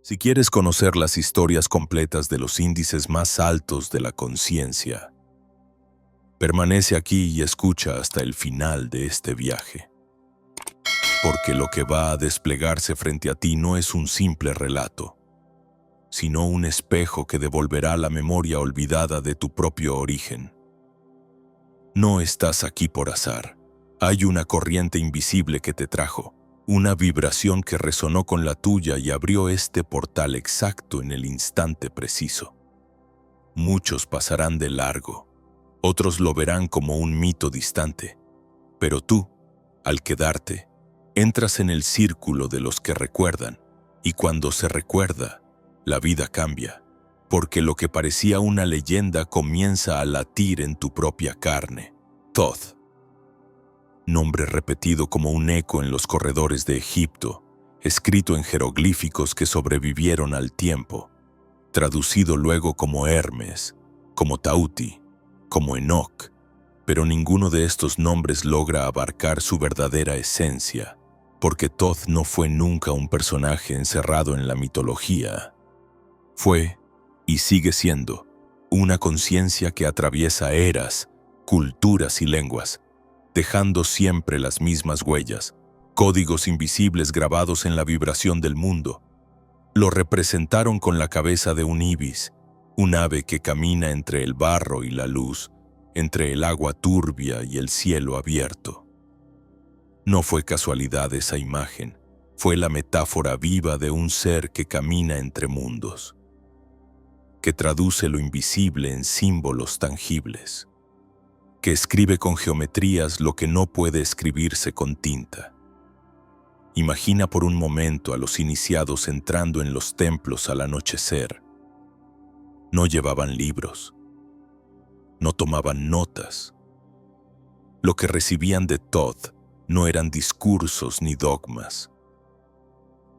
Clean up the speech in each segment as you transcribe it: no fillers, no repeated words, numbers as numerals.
Si quieres conocer las historias completas de los índices más altos de la conciencia, permanece aquí y escucha hasta el final de este viaje. Porque lo que va a desplegarse frente a ti no es un simple relato, sino un espejo que devolverá la memoria olvidada de tu propio origen. No estás aquí por azar. Hay una corriente invisible que te trajo, una vibración que resonó con la tuya y abrió este portal exacto en el instante preciso. Muchos pasarán de largo, otros lo verán como un mito distante, pero tú, al quedarte, entras en el círculo de los que recuerdan, y cuando se recuerda, la vida cambia, porque lo que parecía una leyenda comienza a latir en tu propia carne. Thoth, nombre repetido como un eco en los corredores de Egipto, escrito en jeroglíficos que sobrevivieron al tiempo, traducido luego como Hermes, como Tauti, como Enoch, pero ninguno de estos nombres logra abarcar su verdadera esencia, porque Thoth no fue nunca un personaje encerrado en la mitología. Fue, y sigue siendo, una conciencia que atraviesa eras, culturas y lenguas, dejando siempre las mismas huellas, códigos invisibles grabados en la vibración del mundo. Lo representaron con la cabeza de un ibis, un ave que camina entre el barro y la luz, entre el agua turbia y el cielo abierto. No fue casualidad esa imagen, fue la metáfora viva de un ser que camina entre mundos, que traduce lo invisible en símbolos tangibles, que escribe con geometrías lo que no puede escribirse con tinta. Imagina por un momento a los iniciados entrando en los templos al anochecer. No llevaban libros, no tomaban notas. Lo que recibían de Thoth no eran discursos ni dogmas.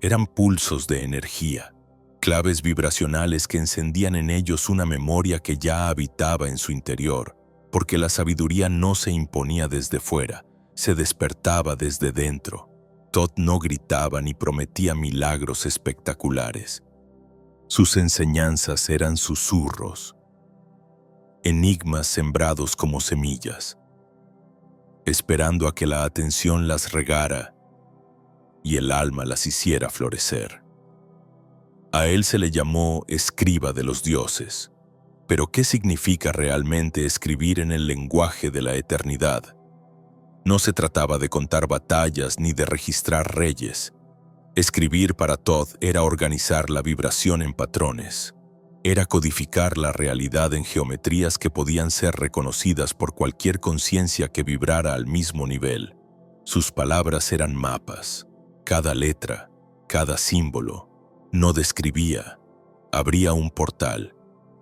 Eran pulsos de energía, claves vibracionales que encendían en ellos una memoria que ya habitaba en su interior, porque la sabiduría no se imponía desde fuera, se despertaba desde dentro. Thoth no gritaba ni prometía milagros espectaculares. Sus enseñanzas eran susurros, enigmas sembrados como semillas, esperando a que la atención las regara y el alma las hiciera florecer. A él se le llamó escriba de los dioses. Pero ¿qué significa realmente escribir en el lenguaje de la eternidad? No se trataba de contar batallas ni de registrar reyes. Escribir para Thoth era organizar la vibración en patrones. Era codificar la realidad en geometrías que podían ser reconocidas por cualquier conciencia que vibrara al mismo nivel. Sus palabras eran mapas. Cada letra, cada símbolo, no describía, abría un portal.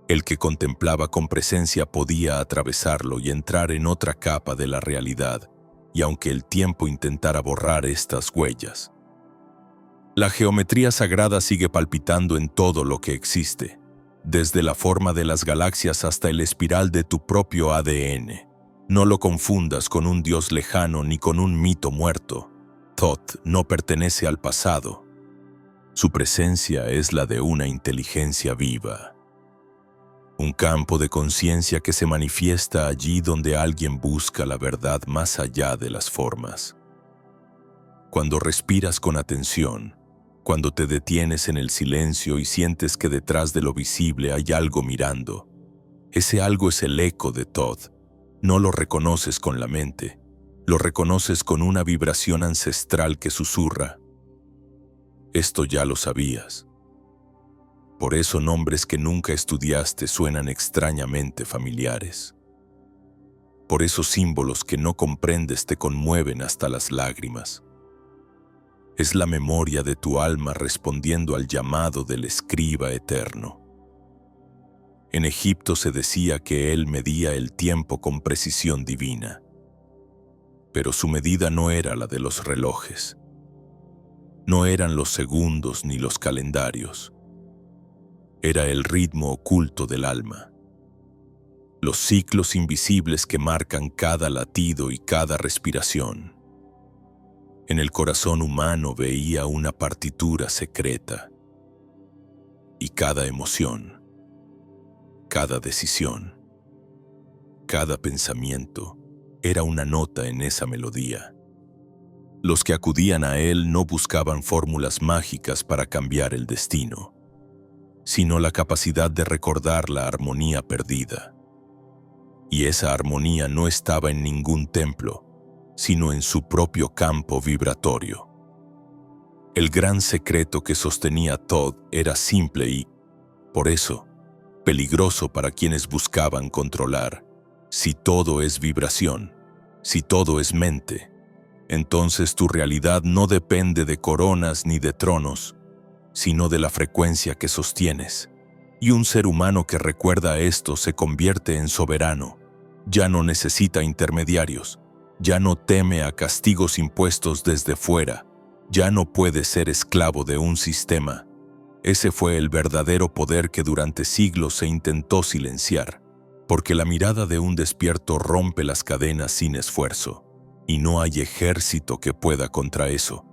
El que contemplaba con presencia podía atravesarlo y entrar en otra capa de la realidad, y aunque el tiempo intentara borrar estas huellas, la geometría sagrada sigue palpitando en todo lo que existe, desde la forma de las galaxias hasta el espiral de tu propio ADN. No lo confundas con un dios lejano ni con un mito muerto. Thoth no pertenece al pasado. Su presencia es la de una inteligencia viva. Un campo de conciencia que se manifiesta allí donde alguien busca la verdad más allá de las formas. Cuando respiras con atención, cuando te detienes en el silencio y sientes que detrás de lo visible hay algo mirando, ese algo es el eco de Thoth. No lo reconoces con la mente, lo reconoces con una vibración ancestral que susurra. Esto ya lo sabías. Por eso nombres que nunca estudiaste suenan extrañamente familiares. Por eso símbolos que no comprendes te conmueven hasta las lágrimas. Es la memoria de tu alma respondiendo al llamado del escriba eterno. En Egipto se decía que él medía el tiempo con precisión divina. Pero su medida no era la de los relojes. No eran los segundos ni los calendarios. Era el ritmo oculto del alma. Los ciclos invisibles que marcan cada latido y cada respiración. En el corazón humano veía una partitura secreta. Y cada emoción, cada decisión, cada pensamiento era una nota en esa melodía. Los que acudían a él no buscaban fórmulas mágicas para cambiar el destino, sino la capacidad de recordar la armonía perdida. Y esa armonía no estaba en ningún templo, sino en su propio campo vibratorio. El gran secreto que sostenía Todd era simple y, por eso, peligroso para quienes buscaban controlar. Si todo es vibración, si todo es mente, entonces tu realidad no depende de coronas ni de tronos, sino de la frecuencia que sostienes. Y un ser humano que recuerda esto se convierte en soberano. Ya no necesita intermediarios, ya no teme a castigos impuestos desde fuera, ya no puede ser esclavo de un sistema. Ese fue el verdadero poder que durante siglos se intentó silenciar, porque la mirada de un despierto rompe las cadenas sin esfuerzo, y no hay ejército que pueda contra eso.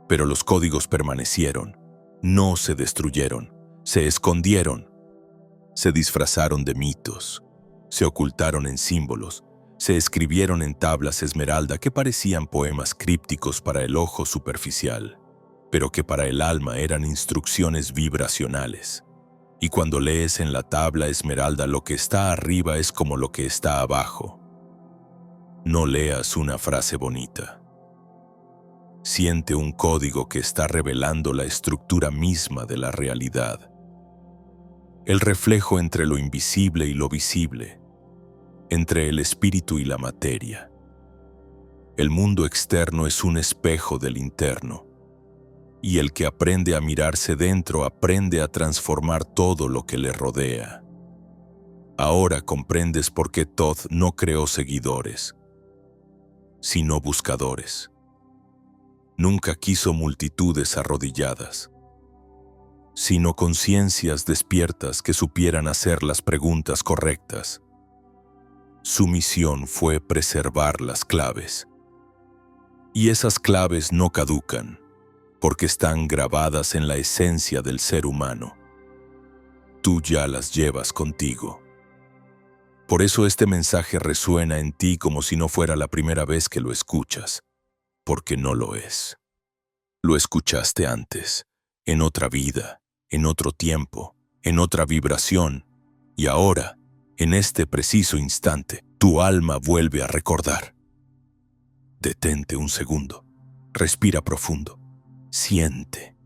Pero los códigos permanecieron, no se destruyeron, se escondieron, se disfrazaron de mitos, se ocultaron en símbolos, se escribieron en tablas esmeralda que parecían poemas crípticos para el ojo superficial, pero que para el alma eran instrucciones vibracionales. Y cuando lees en la tabla esmeralda lo que está arriba es como lo que está abajo. No leas una frase bonita. Siente un código que está revelando la estructura misma de la realidad. El reflejo entre lo invisible y lo visible, entre el espíritu y la materia. El mundo externo es un espejo del interno, y el que aprende a mirarse dentro aprende a transformar todo lo que le rodea. Ahora comprendes por qué Todd no creó seguidores, sino buscadores. Nunca quiso multitudes arrodilladas, sino conciencias despiertas que supieran hacer las preguntas correctas. Su misión fue preservar las claves. Y esas claves no caducan, porque están grabadas en la esencia del ser humano. Tú ya las llevas contigo. Por eso este mensaje resuena en ti como si no fuera la primera vez que lo escuchas, porque no lo es. Lo escuchaste antes, en otra vida, en otro tiempo, en otra vibración, y ahora, en este preciso instante, tu alma vuelve a recordar. Detente un segundo, respira profundo, siente.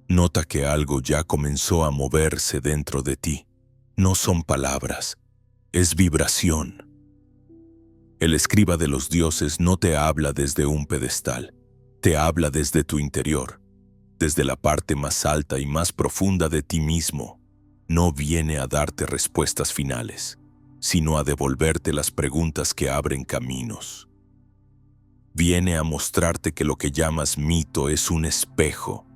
Nota que algo ya comenzó a moverse dentro de ti. No son palabras, es vibración. El escriba de los dioses no te habla desde un pedestal, te habla desde tu interior, desde la parte más alta y más profunda de ti mismo. No viene a darte respuestas finales, sino a devolverte las preguntas que abren caminos. Viene a mostrarte que lo que llamas mito es un espejo,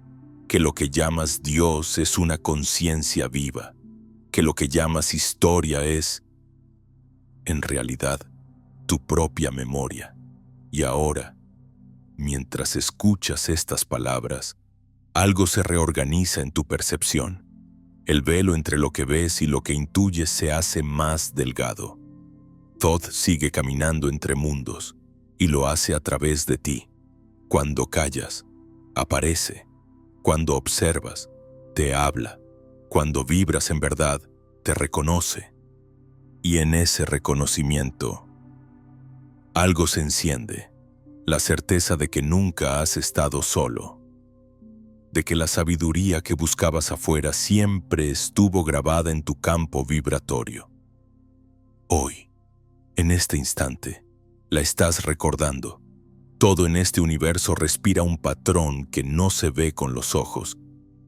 que lo que llamas Dios es una conciencia viva, que lo que llamas historia es, en realidad, tu propia memoria. Y ahora, mientras escuchas estas palabras, algo se reorganiza en tu percepción. El velo entre lo que ves y lo que intuyes se hace más delgado. Todd sigue caminando entre mundos y lo hace a través de ti. Cuando callas, aparece. Cuando observas, te habla. Cuando vibras en verdad, te reconoce. Y en ese reconocimiento, algo se enciende. La certeza de que nunca has estado solo. De que la sabiduría que buscabas afuera siempre estuvo grabada en tu campo vibratorio. Hoy, en este instante, la estás recordando. Todo en este universo respira un patrón que no se ve con los ojos,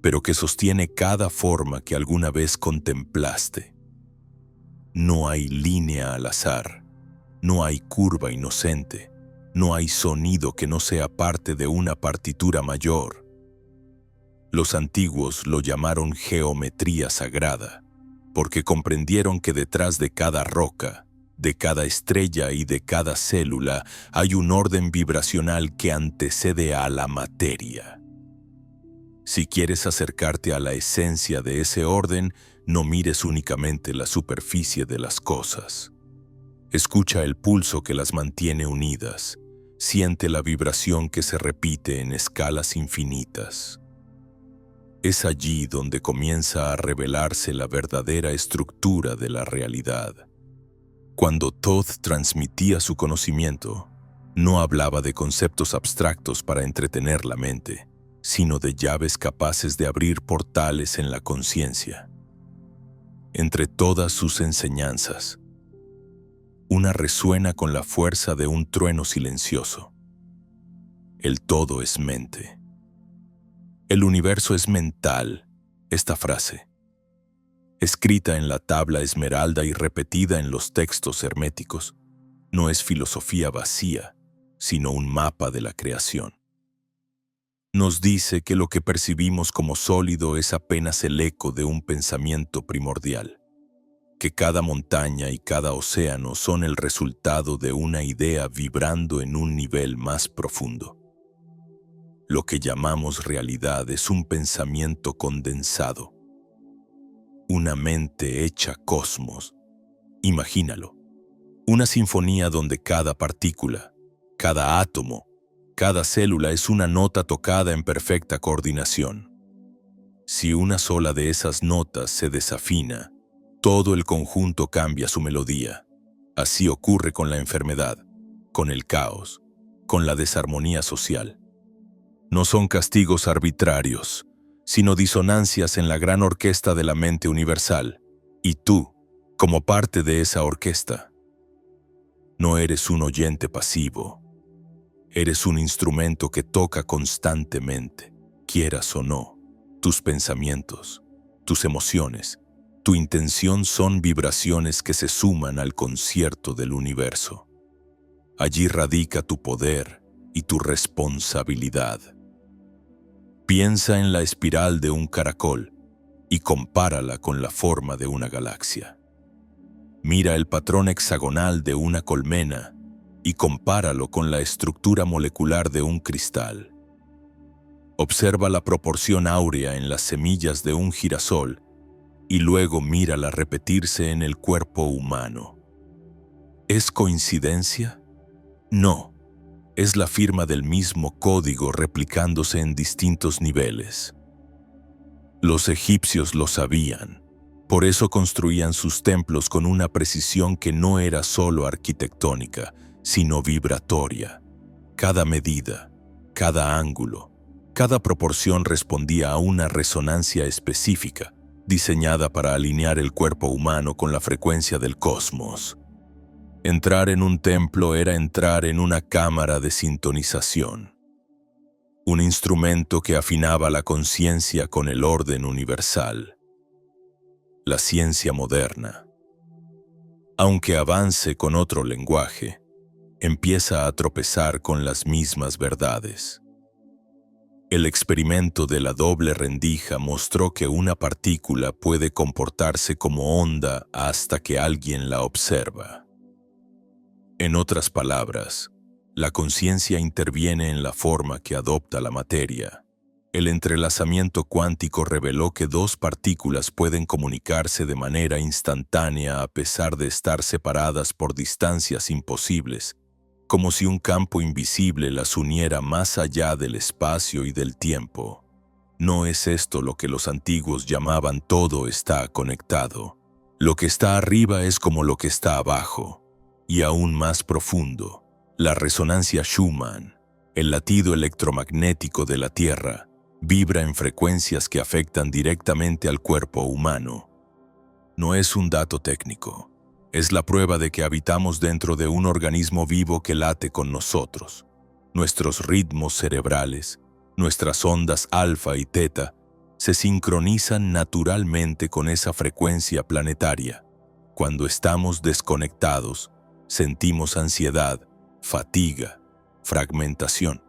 pero que sostiene cada forma que alguna vez contemplaste. No hay línea al azar, no hay curva inocente, no hay sonido que no sea parte de una partitura mayor. Los antiguos lo llamaron geometría sagrada, porque comprendieron que detrás de cada roca, de cada estrella y de cada célula hay un orden vibracional que antecede a la materia. Si quieres acercarte a la esencia de ese orden, no mires únicamente la superficie de las cosas. Escucha el pulso que las mantiene unidas. Siente la vibración que se repite en escalas infinitas. Es allí donde comienza a revelarse la verdadera estructura de la realidad. Cuando Thoth transmitía su conocimiento, no hablaba de conceptos abstractos para entretener la mente, sino de llaves capaces de abrir portales en la conciencia. Entre todas sus enseñanzas, una resuena con la fuerza de un trueno silencioso. El todo es mente. El universo es mental, esta frase, escrita en la tabla esmeralda y repetida en los textos herméticos, no es filosofía vacía, sino un mapa de la creación. Nos dice que lo que percibimos como sólido es apenas el eco de un pensamiento primordial, que cada montaña y cada océano son el resultado de una idea vibrando en un nivel más profundo. Lo que llamamos realidad es un pensamiento condensado, una mente hecha cosmos. Imagínalo, una sinfonía donde cada partícula, cada átomo, cada célula es una nota tocada en perfecta coordinación. Si una sola de esas notas se desafina, todo el conjunto cambia su melodía. Así ocurre con la enfermedad, con el caos, con la desarmonía social. No son castigos arbitrarios, sino disonancias en la gran orquesta de la mente universal. Y tú, como parte de esa orquesta, no eres un oyente pasivo. Eres un instrumento que toca constantemente, quieras o no. Tus pensamientos, tus emociones, tu intención son vibraciones que se suman al concierto del universo. Allí radica tu poder y tu responsabilidad. Piensa en la espiral de un caracol y compárala con la forma de una galaxia. Mira el patrón hexagonal de una colmena y compáralo con la estructura molecular de un cristal. Observa la proporción áurea en las semillas de un girasol y luego mírala repetirse en el cuerpo humano. ¿Es coincidencia? No. Es la firma del mismo código replicándose en distintos niveles. Los egipcios lo sabían, por eso construían sus templos con una precisión que no era solo arquitectónica, sino vibratoria. Cada medida, cada ángulo, cada proporción respondía a una resonancia específica, diseñada para alinear el cuerpo humano con la frecuencia del cosmos. Entrar en un templo era entrar en una cámara de sintonización, un instrumento que afinaba la conciencia con el orden universal. La ciencia moderna, aunque avance con otro lenguaje, empieza a tropezar con las mismas verdades. El experimento de la doble rendija mostró que una partícula puede comportarse como onda hasta que alguien la observa. En otras palabras, la conciencia interviene en la forma que adopta la materia. El entrelazamiento cuántico reveló que dos partículas pueden comunicarse de manera instantánea a pesar de estar separadas por distancias imposibles, como si un campo invisible las uniera más allá del espacio y del tiempo. ¿No es esto lo que los antiguos llamaban todo está conectado? Lo que está arriba es como lo que está abajo. Y aún más profundo, la resonancia Schumann, el latido electromagnético de la Tierra, vibra en frecuencias que afectan directamente al cuerpo humano. No es un dato técnico, es la prueba de que habitamos dentro de un organismo vivo que late con nosotros. Nuestros ritmos cerebrales, nuestras ondas alfa y teta, se sincronizan naturalmente con esa frecuencia planetaria. Cuando estamos desconectados, sentimos ansiedad, fatiga, fragmentación.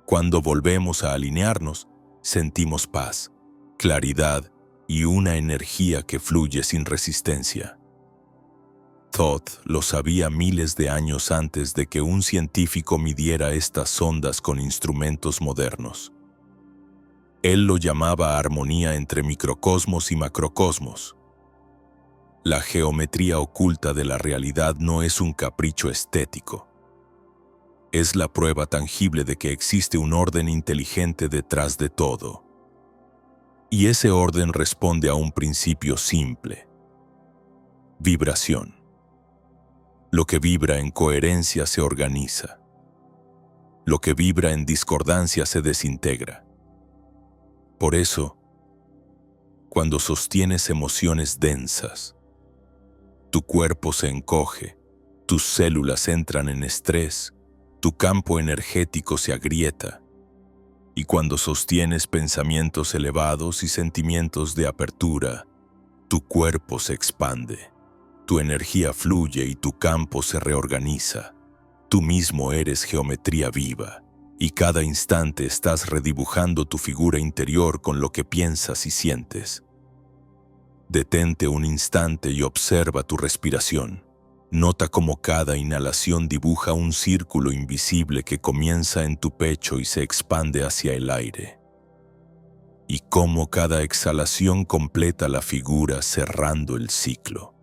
Cuando volvemos a alinearnos, sentimos paz, claridad y una energía que fluye sin resistencia. Thoth lo sabía miles de años antes de que un científico midiera estas ondas con instrumentos modernos. Él lo llamaba armonía entre microcosmos y macrocosmos. La geometría oculta de la realidad no es un capricho estético. Es la prueba tangible de que existe un orden inteligente detrás de todo. Y ese orden responde a un principio simple: vibración. Lo que vibra en coherencia se organiza. Lo que vibra en discordancia se desintegra. Por eso, cuando sostienes emociones densas, tu cuerpo se encoge, tus células entran en estrés, tu campo energético se agrieta. Y cuando sostienes pensamientos elevados y sentimientos de apertura, tu cuerpo se expande, tu energía fluye y tu campo se reorganiza. Tú mismo eres geometría viva, y cada instante estás redibujando tu figura interior con lo que piensas y sientes. Detente un instante y observa tu respiración. Nota cómo cada inhalación dibuja un círculo invisible que comienza en tu pecho y se expande hacia el aire. Y cómo cada exhalación completa la figura cerrando el ciclo.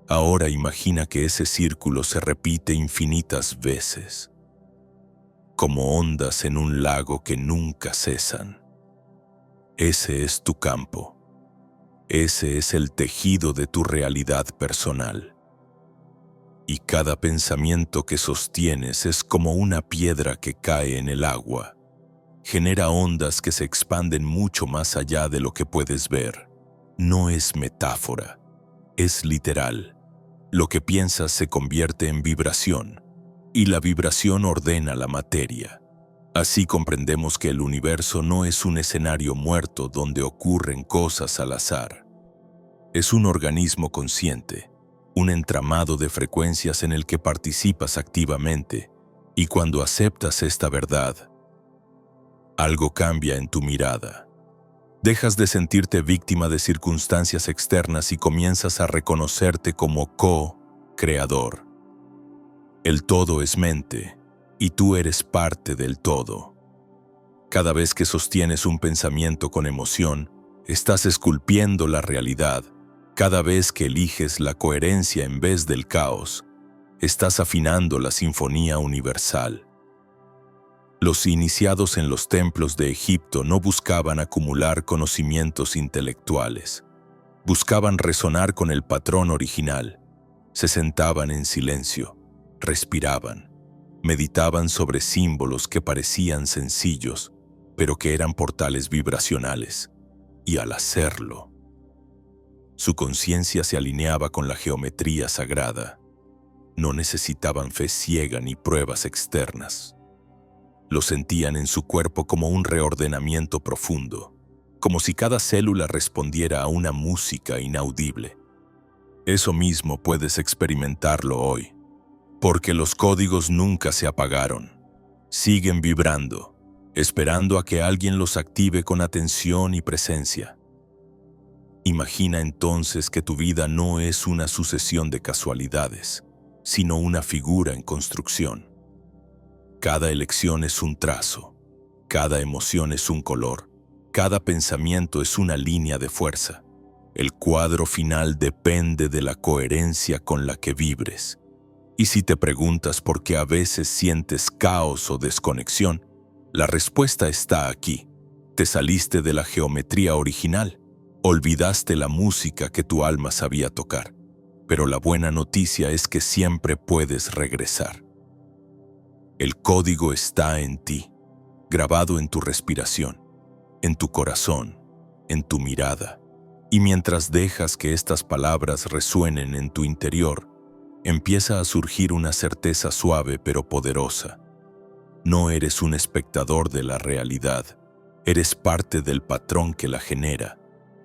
Ahora imagina que ese círculo se repite infinitas veces, como ondas en un lago que nunca cesan. Ese es tu campo. Ese es el tejido de tu realidad personal. Y cada pensamiento que sostienes es como una piedra que cae en el agua. Genera ondas que se expanden mucho más allá de lo que puedes ver. No es metáfora, es literal. Lo que piensas se convierte en vibración, y la vibración ordena la materia. Así comprendemos que el universo no es un escenario muerto donde ocurren cosas al azar. Es un organismo consciente, un entramado de frecuencias en el que participas activamente, y cuando aceptas esta verdad, algo cambia en tu mirada. Dejas de sentirte víctima de circunstancias externas y comienzas a reconocerte como co-creador. El todo es mente, y tú eres parte del todo. Cada vez que sostienes un pensamiento con emoción, estás esculpiendo la realidad. Cada vez que eliges la coherencia en vez del caos, estás afinando la sinfonía universal. Los iniciados en los templos de Egipto no buscaban acumular conocimientos intelectuales. Buscaban resonar con el patrón original. Se sentaban en silencio, respiraban, meditaban sobre símbolos que parecían sencillos, pero que eran portales vibracionales. Y al hacerlo, su conciencia se alineaba con la geometría sagrada. No necesitaban fe ciega ni pruebas externas. Lo sentían en su cuerpo como un reordenamiento profundo, como si cada célula respondiera a una música inaudible. Eso mismo puedes experimentarlo hoy, porque los códigos nunca se apagaron. Siguen vibrando, esperando a que alguien los active con atención y presencia. Imagina entonces que tu vida no es una sucesión de casualidades, sino una figura en construcción. Cada elección es un trazo, cada emoción es un color, cada pensamiento es una línea de fuerza. El cuadro final depende de la coherencia con la que vibres. Y si te preguntas por qué a veces sientes caos o desconexión, la respuesta está aquí. Te saliste de la geometría original. Olvidaste la música que tu alma sabía tocar, pero la buena noticia es que siempre puedes regresar. El código está en ti, grabado en tu respiración, en tu corazón, en tu mirada. Y mientras dejas que estas palabras resuenen en tu interior, empieza a surgir una certeza suave pero poderosa. No eres un espectador de la realidad, eres parte del patrón que la genera.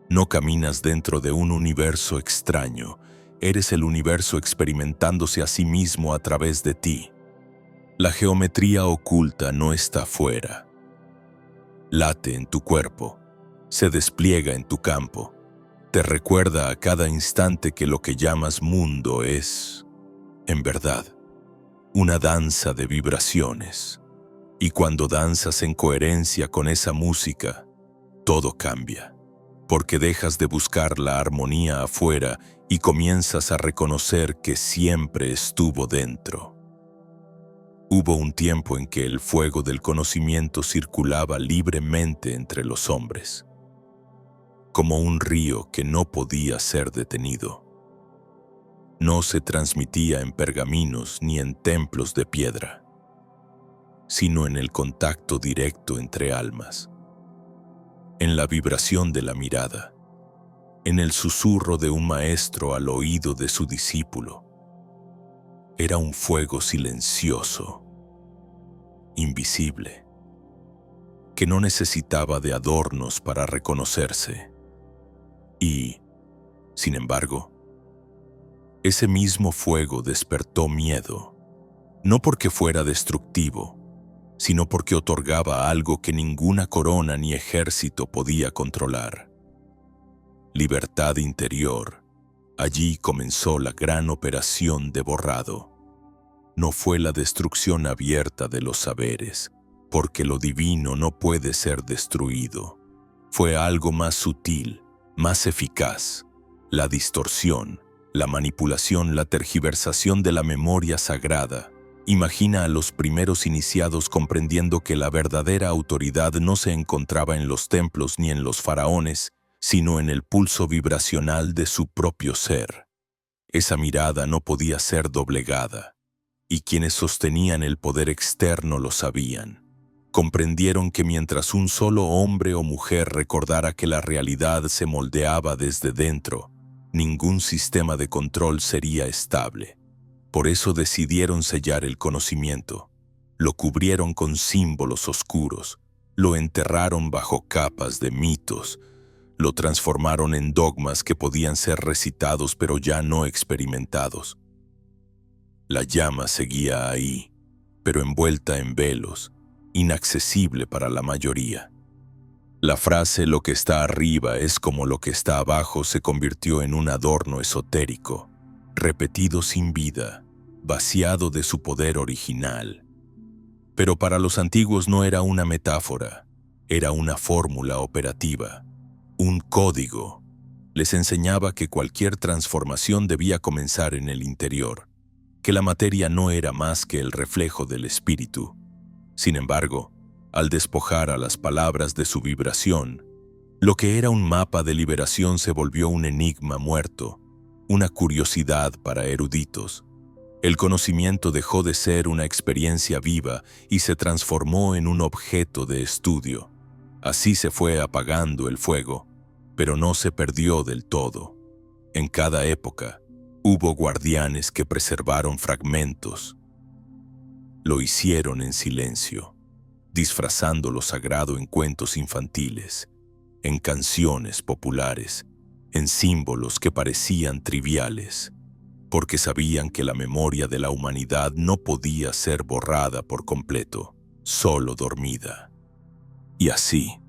No caminas dentro de un universo extraño, eres el universo experimentándose a sí mismo a través de ti. La geometría oculta no está fuera. Late en tu cuerpo, se despliega en tu campo, te recuerda a cada instante que lo que llamas mundo es, en verdad, una danza de vibraciones. Y cuando danzas en coherencia con esa música, todo cambia, porque dejas de buscar la armonía afuera y comienzas a reconocer que siempre estuvo dentro. Hubo un tiempo en que el fuego del conocimiento circulaba libremente entre los hombres, como un río que no podía ser detenido. No se transmitía en pergaminos ni en templos de piedra, sino en el contacto directo entre almas, en la vibración de la mirada, en el susurro de un maestro al oído de su discípulo. Era un fuego silencioso, invisible, que no necesitaba de adornos para reconocerse. Y, sin embargo, ese mismo fuego despertó miedo, no porque fuera destructivo, sino porque otorgaba algo que ninguna corona ni ejército podía controlar. Libertad interior. Allí comenzó la gran operación de borrado. No fue la destrucción abierta de los saberes, porque lo divino no puede ser destruido. Fue algo más sutil, más eficaz, la distorsión, la manipulación, la tergiversación de la memoria sagrada. Imagina a los primeros iniciados comprendiendo que la verdadera autoridad no se encontraba en los templos ni en los faraones, sino en el pulso vibracional de su propio ser. Esa mirada no podía ser doblegada, y quienes sostenían el poder externo lo sabían. Comprendieron que mientras un solo hombre o mujer recordara que la realidad se moldeaba desde dentro, ningún sistema de control sería estable. Por eso decidieron sellar el conocimiento. Lo cubrieron con símbolos oscuros, lo enterraron bajo capas de mitos, lo transformaron en dogmas que podían ser recitados pero ya no experimentados. La llama seguía ahí, pero envuelta en velos, inaccesible para la mayoría. La frase "lo que está arriba es como lo que está abajo" se convirtió en un adorno esotérico, repetido sin vida, vaciado de su poder original. Pero para los antiguos no era una metáfora, era una fórmula operativa, un código. Les enseñaba que cualquier transformación debía comenzar en el interior, que la materia no era más que el reflejo del espíritu. Sin embargo, al despojar a las palabras de su vibración, lo que era un mapa de liberación se volvió un enigma muerto, una curiosidad para eruditos. El conocimiento dejó de ser una experiencia viva y se transformó en un objeto de estudio. Así se fue apagando el fuego, pero no se perdió del todo. En cada época, hubo guardianes que preservaron fragmentos. Lo hicieron en silencio, disfrazando lo sagrado en cuentos infantiles, en canciones populares, en símbolos que parecían triviales, porque sabían que la memoria de la humanidad no podía ser borrada por completo, solo dormida. Y así,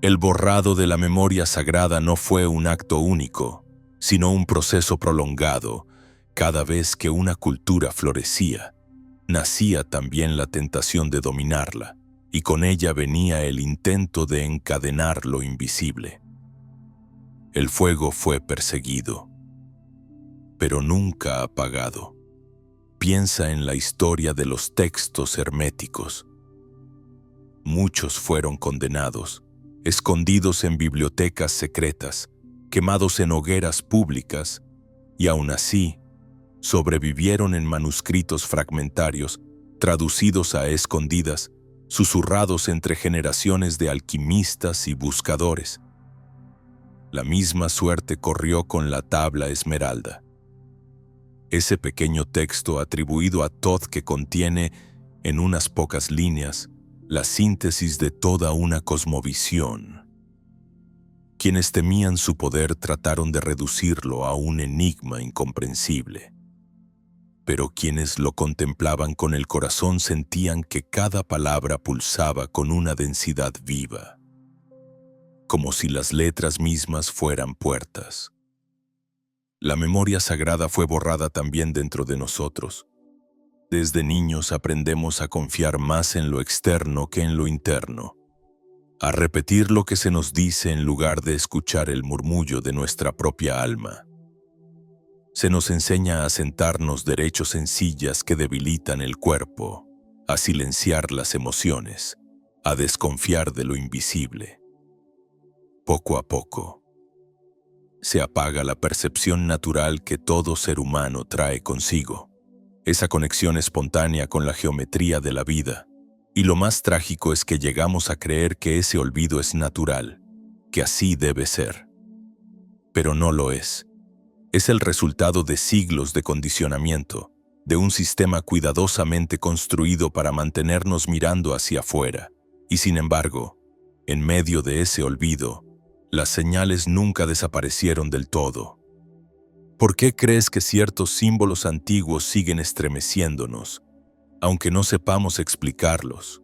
el borrado de la memoria sagrada no fue un acto único, sino un proceso prolongado. Cada vez que una cultura florecía, nacía también la tentación de dominarla, y con ella venía el intento de encadenar lo invisible. El fuego fue perseguido, pero nunca apagado. Piensa en la historia de los textos herméticos. Muchos fueron condenados, escondidos en bibliotecas secretas, quemados en hogueras públicas, y aún así, sobrevivieron en manuscritos fragmentarios, traducidos a escondidas, susurrados entre generaciones de alquimistas y buscadores. La misma suerte corrió con la tabla esmeralda. Ese pequeño texto atribuido a Thoth que contiene, en unas pocas líneas, la síntesis de toda una cosmovisión. Quienes temían su poder trataron de reducirlo a un enigma incomprensible. Pero quienes lo contemplaban con el corazón sentían que cada palabra pulsaba con una densidad viva, como si las letras mismas fueran puertas. La memoria sagrada fue borrada también dentro de nosotros. Desde niños aprendemos a confiar más en lo externo que en lo interno, a repetir lo que se nos dice en lugar de escuchar el murmullo de nuestra propia alma. Se nos enseña a sentarnos derechos en sillas que debilitan el cuerpo, a silenciar las emociones, a desconfiar de lo invisible. Poco a poco, se apaga la percepción natural que todo ser humano trae consigo, esa conexión espontánea con la geometría de la vida, y lo más trágico es que llegamos a creer que ese olvido es natural, que así debe ser. Pero no lo es. Es el resultado de siglos de condicionamiento, de un sistema cuidadosamente construido para mantenernos mirando hacia afuera, y sin embargo, en medio de ese olvido, las señales nunca desaparecieron del todo. ¿Por qué crees que ciertos símbolos antiguos siguen estremeciéndonos, aunque no sepamos explicarlos?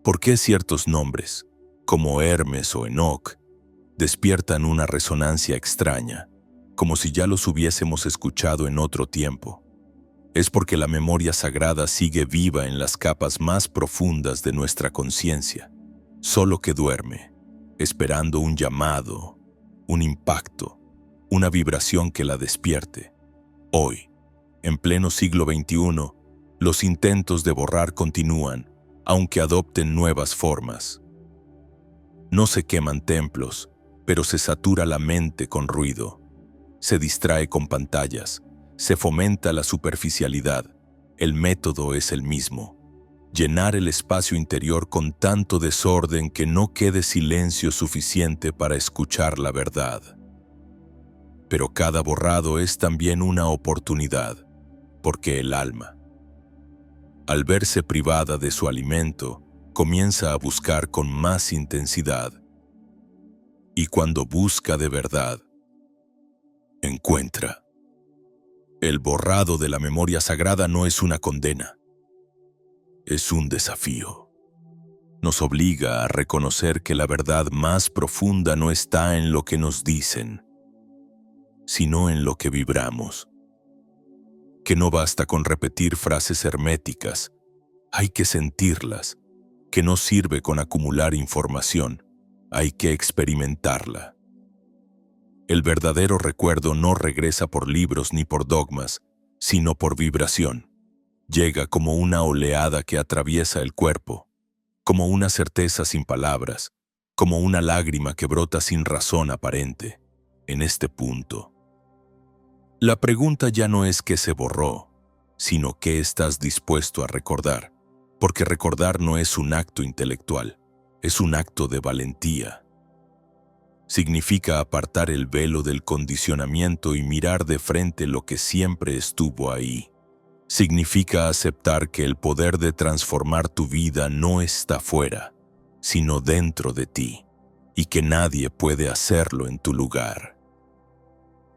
¿Por qué ciertos nombres, como Hermes o Enoc, despiertan una resonancia extraña, como si ya los hubiésemos escuchado en otro tiempo? Es porque la memoria sagrada sigue viva en las capas más profundas de nuestra conciencia, solo que duerme, esperando un llamado, un impacto, una vibración que la despierte. Hoy, en pleno siglo XXI, los intentos de borrar continúan, aunque adopten nuevas formas. No se queman templos, pero se satura la mente con ruido. Se distrae con pantallas, se fomenta la superficialidad. El método es el mismo: llenar el espacio interior con tanto desorden que no quede silencio suficiente para escuchar la verdad. Pero cada borrado es también una oportunidad, porque el alma, al verse privada de su alimento, comienza a buscar con más intensidad. Y cuando busca de verdad, encuentra. El borrado de la memoria sagrada no es una condena, es un desafío. Nos obliga a reconocer que la verdad más profunda no está en lo que nos dicen, sino en lo que vibramos. Que no basta con repetir frases herméticas, hay que sentirlas. Que no sirve con acumular información, hay que experimentarla. El verdadero recuerdo no regresa por libros ni por dogmas, sino por vibración. Llega como una oleada que atraviesa el cuerpo, como una certeza sin palabras, como una lágrima que brota sin razón aparente. En este punto, la pregunta ya no es qué se borró, sino qué estás dispuesto a recordar, porque recordar no es un acto intelectual, es un acto de valentía. Significa apartar el velo del condicionamiento y mirar de frente lo que siempre estuvo ahí. Significa aceptar que el poder de transformar tu vida no está fuera, sino dentro de ti, y que nadie puede hacerlo en tu lugar.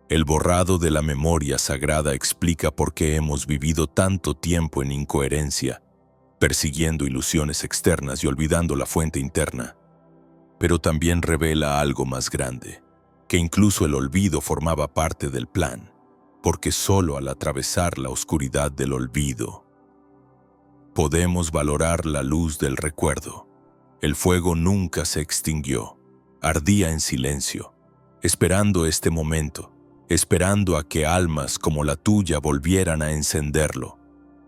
El borrado de la memoria sagrada explica por qué hemos vivido tanto tiempo en incoherencia, persiguiendo ilusiones externas y olvidando la fuente interna. Pero también revela algo más grande, que incluso el olvido formaba parte del plan, porque solo al atravesar la oscuridad del olvido, podemos valorar la luz del recuerdo. El fuego nunca se extinguió, ardía en silencio, esperando este momento, esperando a que almas como la tuya volvieran a encenderlo.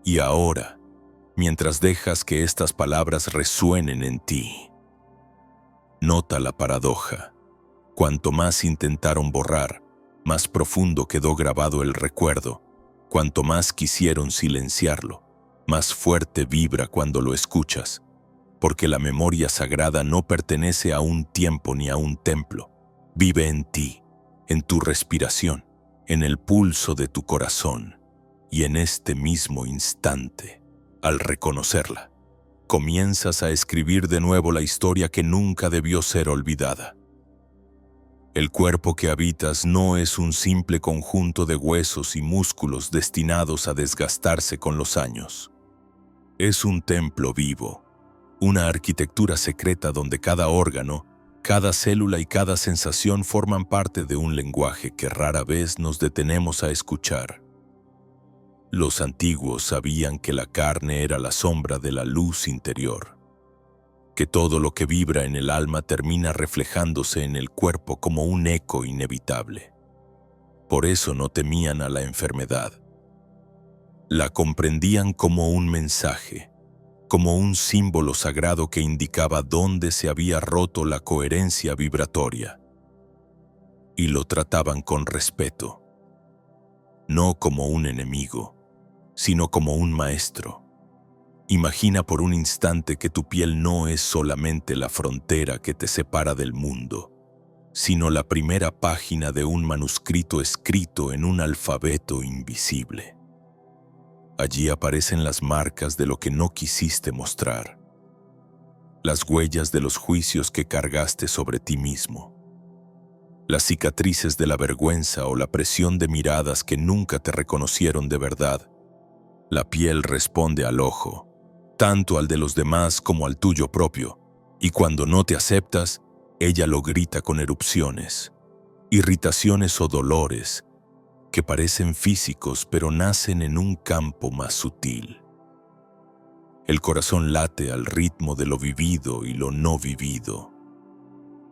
Y ahora, mientras dejas que estas palabras resuenen en ti, nota la paradoja. Cuanto más intentaron borrar, más profundo quedó grabado el recuerdo. Cuanto más quisieron silenciarlo, más fuerte vibra cuando lo escuchas. Porque la memoria sagrada no pertenece a un tiempo ni a un templo. Vive en ti, en tu respiración, en el pulso de tu corazón. Y en este mismo instante, al reconocerla, comienzas a escribir de nuevo la historia que nunca debió ser olvidada. El cuerpo que habitas no es un simple conjunto de huesos y músculos destinados a desgastarse con los años. Es un templo vivo, una arquitectura secreta donde cada órgano, cada célula y cada sensación forman parte de un lenguaje que rara vez nos detenemos a escuchar. Los antiguos sabían que la carne era la sombra de la luz interior, que todo lo que vibra en el alma termina reflejándose en el cuerpo como un eco inevitable. Por eso no temían a la enfermedad. La comprendían como un mensaje, como un símbolo sagrado que indicaba dónde se había roto la coherencia vibratoria. Y lo trataban con respeto, no como un enemigo, sino como un maestro. Imagina por un instante que tu piel no es solamente la frontera que te separa del mundo, sino la primera página de un manuscrito escrito en un alfabeto invisible. Allí aparecen las marcas de lo que no quisiste mostrar, las huellas de los juicios que cargaste sobre ti mismo, las cicatrices de la vergüenza o la presión de miradas que nunca te reconocieron de verdad. La piel responde al ojo, tanto al de los demás como al tuyo propio, y cuando no te aceptas, ella lo grita con erupciones, irritaciones o dolores que parecen físicos pero nacen en un campo más sutil. El corazón late al ritmo de lo vivido y lo no vivido.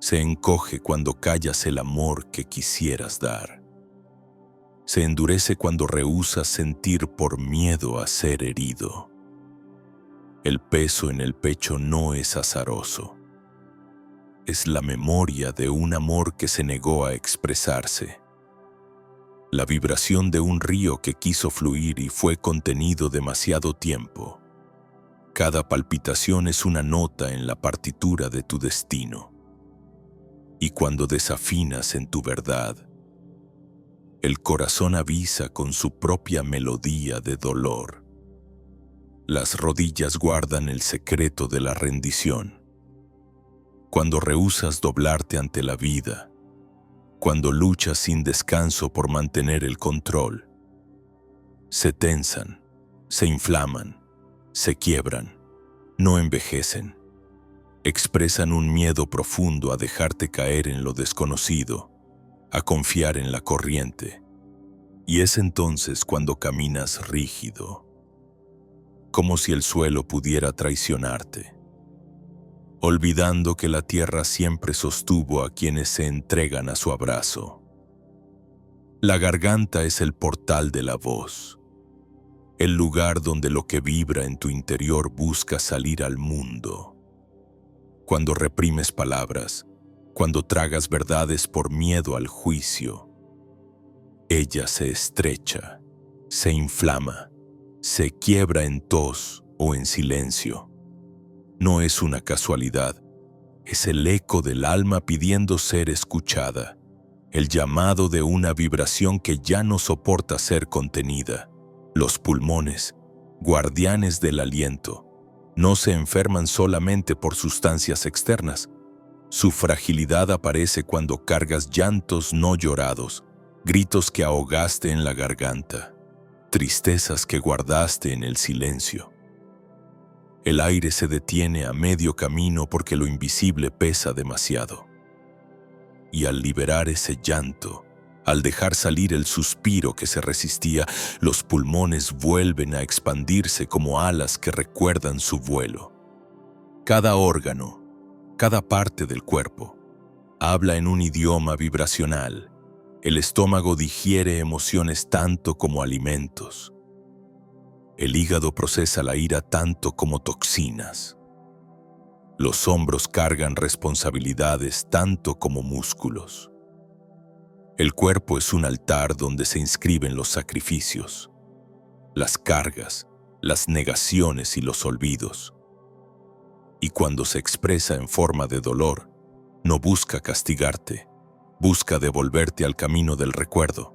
Se encoge cuando callas el amor que quisieras dar. Se endurece cuando rehúsas sentir por miedo a ser herido. El peso en el pecho no es azaroso. Es la memoria de un amor que se negó a expresarse. La vibración de un río que quiso fluir y fue contenido demasiado tiempo. Cada palpitación es una nota en la partitura de tu destino. Y cuando desafinas en tu verdad, el corazón avisa con su propia melodía de dolor. Las rodillas guardan el secreto de la rendición. Cuando rehusas doblarte ante la vida, cuando luchas sin descanso por mantener el control, se tensan, se inflaman, se quiebran, no envejecen. Expresan un miedo profundo a dejarte caer en lo desconocido, a confiar en la corriente. Y es entonces cuando caminas rígido, como si el suelo pudiera traicionarte, olvidando que la tierra siempre sostuvo a quienes se entregan a su abrazo. La garganta es el portal de la voz, el lugar donde lo que vibra en tu interior busca salir al mundo. Cuando reprimes palabras, cuando tragas verdades por miedo al juicio, ella se estrecha, se inflama, se quiebra en tos o en silencio. No es una casualidad, es el eco del alma pidiendo ser escuchada, el llamado de una vibración que ya no soporta ser contenida. Los pulmones, guardianes del aliento, no se enferman solamente por sustancias externas. Su fragilidad aparece cuando cargas llantos no llorados, gritos que ahogaste en la garganta, tristezas que guardaste en el silencio. El aire se detiene a medio camino porque lo invisible pesa demasiado. Y al liberar ese llanto, al dejar salir el suspiro que se resistía, los pulmones vuelven a expandirse como alas que recuerdan su vuelo. Cada órgano, cada parte del cuerpo, habla en un idioma vibracional. El estómago digiere emociones tanto como alimentos. El hígado procesa la ira tanto como toxinas. Los hombros cargan responsabilidades tanto como músculos. El cuerpo es un altar donde se inscriben los sacrificios, las cargas, las negaciones y los olvidos. Y cuando se expresa en forma de dolor, no busca castigarte, busca devolverte al camino del recuerdo.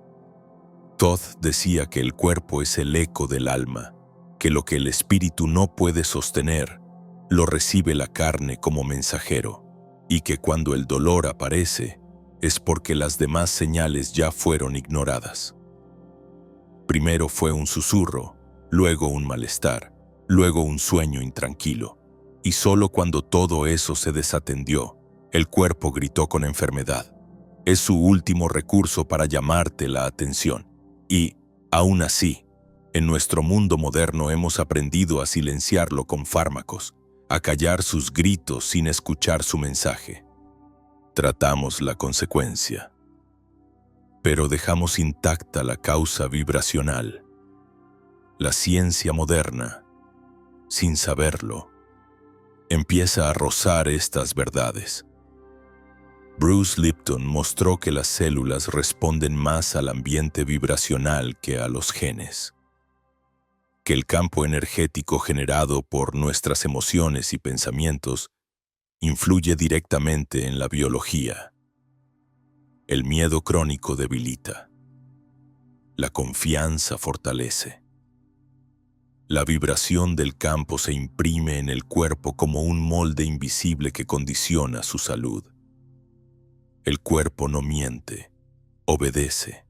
Todd decía que el cuerpo es el eco del alma, que lo que el espíritu no puede sostener, lo recibe la carne como mensajero, y que cuando el dolor aparece, es porque las demás señales ya fueron ignoradas. Primero fue un susurro, luego un malestar, luego un sueño intranquilo, y solo cuando todo eso se desatendió, el cuerpo gritó con enfermedad. Es su último recurso para llamarte la atención. Y, aún así, En nuestro mundo moderno hemos aprendido a silenciarlo con fármacos, a callar sus gritos sin escuchar su mensaje. Tratamos la consecuencia, pero dejamos intacta la causa vibracional. La ciencia moderna, sin saberlo, empieza a rozar estas verdades. Bruce Lipton mostró que las células responden más al ambiente vibracional que a los genes, que el campo energético generado por nuestras emociones y pensamientos influye directamente en la biología. El miedo crónico debilita. La confianza fortalece. La vibración del campo se imprime en el cuerpo como un molde invisible que condiciona su salud. El cuerpo no miente, obedece.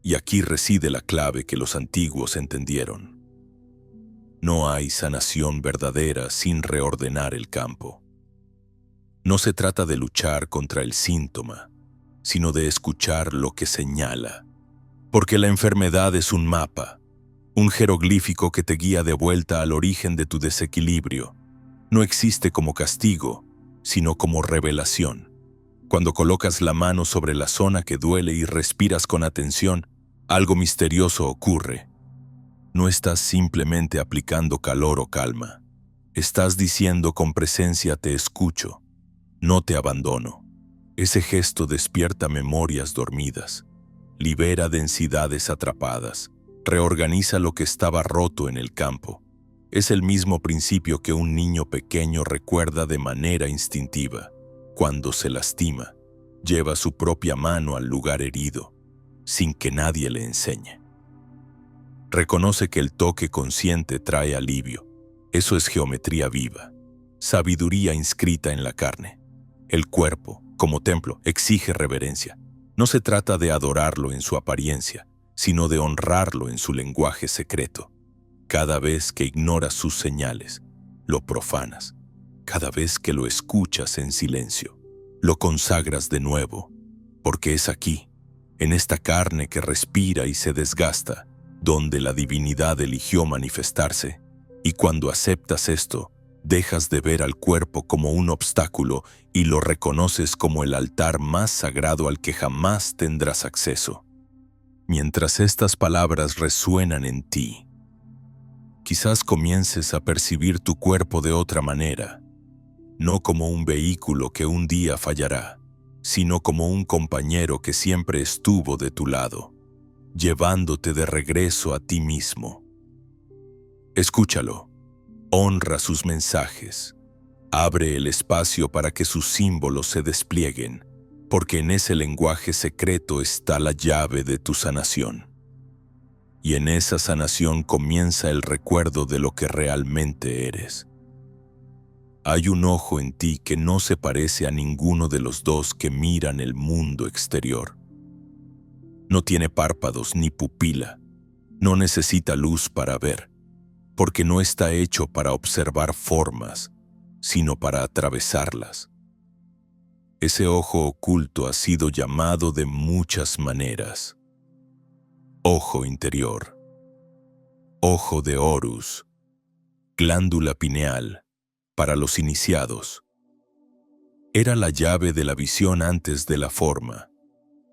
Y aquí reside la clave que los antiguos entendieron. No hay sanación verdadera sin reordenar el campo. No se trata de luchar contra el síntoma, sino de escuchar lo que señala. Porque la enfermedad es un mapa, un jeroglífico que te guía de vuelta al origen de tu desequilibrio. No existe como castigo, sino como revelación. Cuando colocas la mano sobre la zona que duele y respiras con atención, algo misterioso ocurre. No estás simplemente aplicando calor o calma. Estás diciendo con presencia te escucho, no te abandono. Ese gesto despierta memorias dormidas, libera densidades atrapadas, reorganiza lo que estaba roto en el campo. Es el mismo principio que un niño pequeño recuerda de manera instintiva. Cuando se lastima, lleva su propia mano al lugar herido, sin que nadie le enseñe. Reconoce que el toque consciente trae alivio. Eso es geometría viva, sabiduría inscrita en la carne. El cuerpo, como templo, exige reverencia. No se trata de adorarlo en su apariencia, sino de honrarlo en su lenguaje secreto. Cada vez que ignoras sus señales, lo profanas. Cada vez que lo escuchas en silencio, lo consagras de nuevo, porque es aquí, en esta carne que respira y se desgasta, donde la divinidad eligió manifestarse, y cuando aceptas esto, dejas de ver al cuerpo como un obstáculo y lo reconoces como el altar más sagrado al que jamás tendrás acceso. Mientras estas palabras resuenan en ti, quizás comiences a percibir tu cuerpo de otra manera, no como un vehículo que un día fallará, sino como un compañero que siempre estuvo de tu lado, llevándote de regreso a ti mismo. Escúchalo, honra sus mensajes, abre el espacio para que sus símbolos se desplieguen, porque en ese lenguaje secreto está la llave de tu sanación. Y en esa sanación comienza el recuerdo de lo que realmente eres. Hay un ojo en ti que no se parece a ninguno de los dos que miran el mundo exterior. No tiene párpados ni pupila, no necesita luz para ver, porque no está hecho para observar formas, sino para atravesarlas. Ese ojo oculto ha sido llamado de muchas maneras. Ojo interior, ojo de Horus, glándula pineal, para los iniciados. Era la llave de la visión antes de la forma,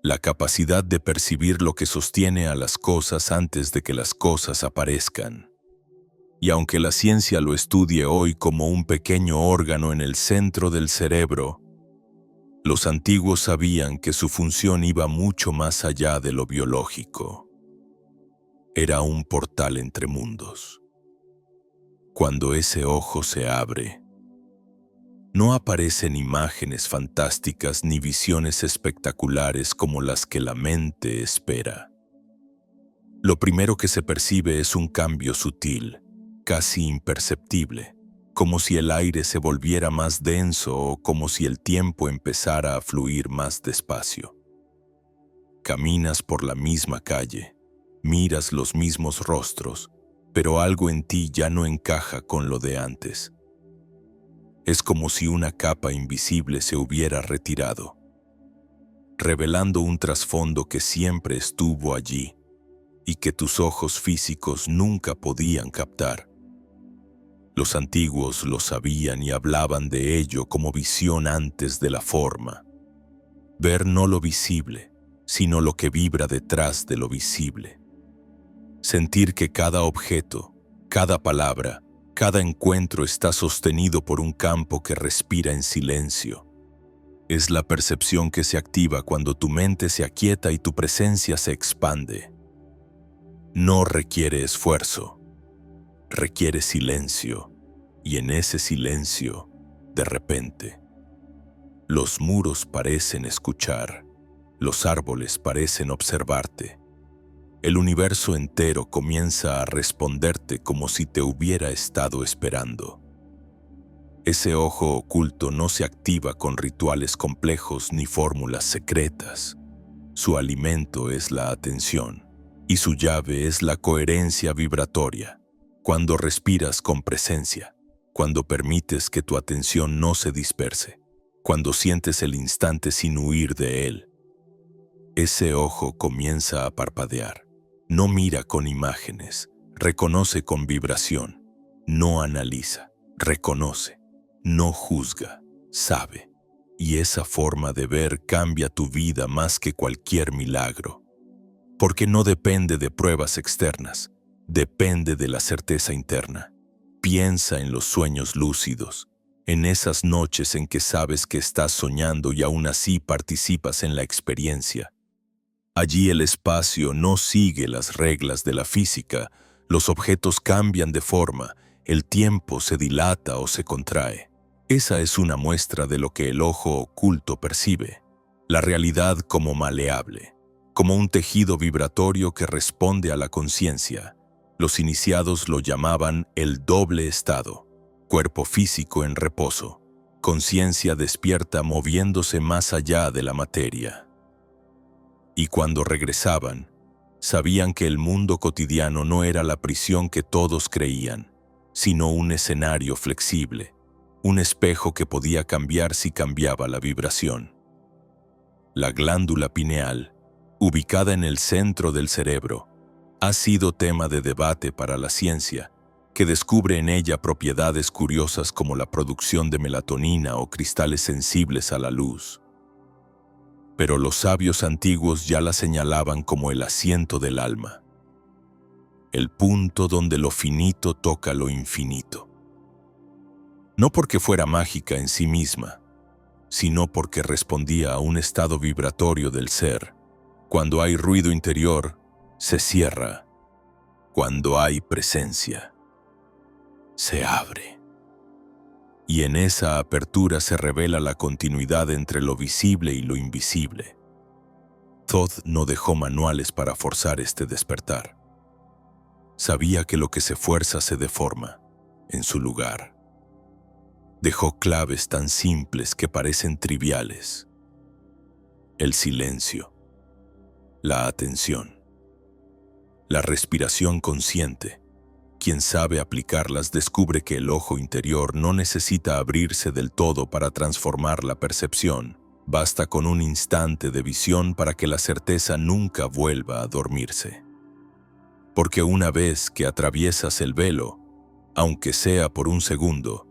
la capacidad de percibir lo que sostiene a las cosas antes de que las cosas aparezcan. Y aunque la ciencia lo estudie hoy como un pequeño órgano en el centro del cerebro, los antiguos sabían que su función iba mucho más allá de lo biológico. Era un portal entre mundos. Cuando ese ojo se abre, no aparecen imágenes fantásticas ni visiones espectaculares como las que la mente espera. Lo primero que se percibe es un cambio sutil, casi imperceptible, como si el aire se volviera más denso o como si el tiempo empezara a fluir más despacio. Caminas por la misma calle, miras los mismos rostros, pero algo en ti ya no encaja con lo de antes. Es como si una capa invisible se hubiera retirado, revelando un trasfondo que siempre estuvo allí, y que tus ojos físicos nunca podían captar. Los antiguos lo sabían y hablaban de ello como visión antes de la forma. Ver no lo visible, sino lo que vibra detrás de lo visible. Sentir que cada objeto, cada palabra, cada encuentro está sostenido por un campo que respira en silencio. Es la percepción que se activa cuando tu mente se aquieta y tu presencia se expande. No requiere esfuerzo, requiere silencio, y en ese silencio, de repente, los muros parecen escuchar, los árboles parecen observarte. El universo entero comienza a responderte como si te hubiera estado esperando. Ese ojo oculto no se activa con rituales complejos ni fórmulas secretas. Su alimento es la atención y su llave es la coherencia vibratoria. Cuando respiras con presencia, cuando permites que tu atención no se disperse, cuando sientes el instante sin huir de él, ese ojo comienza a parpadear. No mira con imágenes, reconoce con vibración, no analiza, reconoce, no juzga, sabe. Y esa forma de ver cambia tu vida más que cualquier milagro. Porque no depende de pruebas externas, depende de la certeza interna. Piensa en los sueños lúcidos, en esas noches en que sabes que estás soñando y aún así participas en la experiencia. Allí el espacio no sigue las reglas de la física, los objetos cambian de forma, el tiempo se dilata o se contrae. Esa es una muestra de lo que el ojo oculto percibe, la realidad como maleable, como un tejido vibratorio que responde a la conciencia. Los iniciados lo llamaban el doble estado, cuerpo físico en reposo, conciencia despierta moviéndose más allá de la materia. Y cuando regresaban, sabían que el mundo cotidiano no era la prisión que todos creían, sino un escenario flexible, un espejo que podía cambiar si cambiaba la vibración. La glándula pineal, ubicada en el centro del cerebro, ha sido tema de debate para la ciencia, que descubre en ella propiedades curiosas como la producción de melatonina o cristales sensibles a la luz. Pero los sabios antiguos ya la señalaban como el asiento del alma, el punto donde lo finito toca lo infinito. No porque fuera mágica en sí misma, sino porque respondía a un estado vibratorio del ser. Cuando hay ruido interior, se cierra. Cuando hay presencia, se abre. Y en esa apertura se revela la continuidad entre lo visible y lo invisible. Thoth no dejó manuales para forzar este despertar. Sabía que lo que se fuerza se deforma en su lugar. Dejó claves tan simples que parecen triviales. El silencio, la atención, la respiración consciente. Quien sabe aplicarlas descubre que el ojo interior no necesita abrirse del todo para transformar la percepción. Basta con un instante de visión para que la certeza nunca vuelva a dormirse. Porque una vez que atraviesas el velo, aunque sea por un segundo,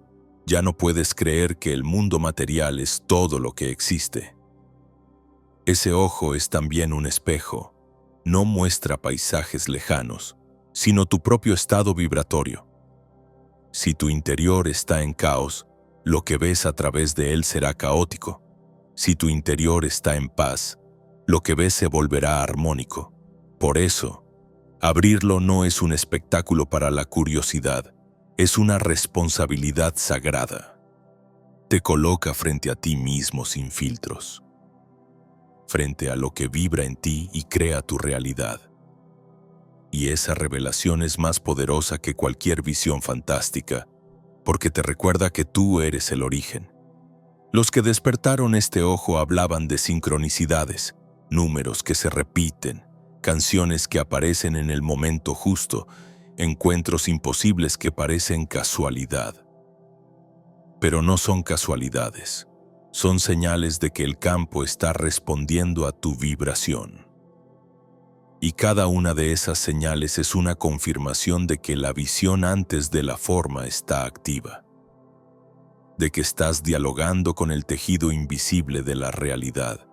ya no puedes creer que el mundo material es todo lo que existe. Ese ojo es también un espejo. No muestra paisajes lejanos, sino tu propio estado vibratorio. Si tu interior está en caos, lo que ves a través de él será caótico. Si tu interior está en paz, lo que ves se volverá armónico. Por eso, abrirlo no es un espectáculo para la curiosidad, es una responsabilidad sagrada. Te coloca frente a ti mismo sin filtros, frente a lo que vibra en ti y crea tu realidad. Y esa revelación es más poderosa que cualquier visión fantástica, porque te recuerda que tú eres el origen. Los que despertaron este ojo hablaban de sincronicidades, números que se repiten, canciones que aparecen en el momento justo, encuentros imposibles que parecen casualidad. Pero no son casualidades, son señales de que el campo está respondiendo a tu vibración. Y cada una de esas señales es una confirmación de que la visión antes de la forma está activa, de que estás dialogando con el tejido invisible de la realidad.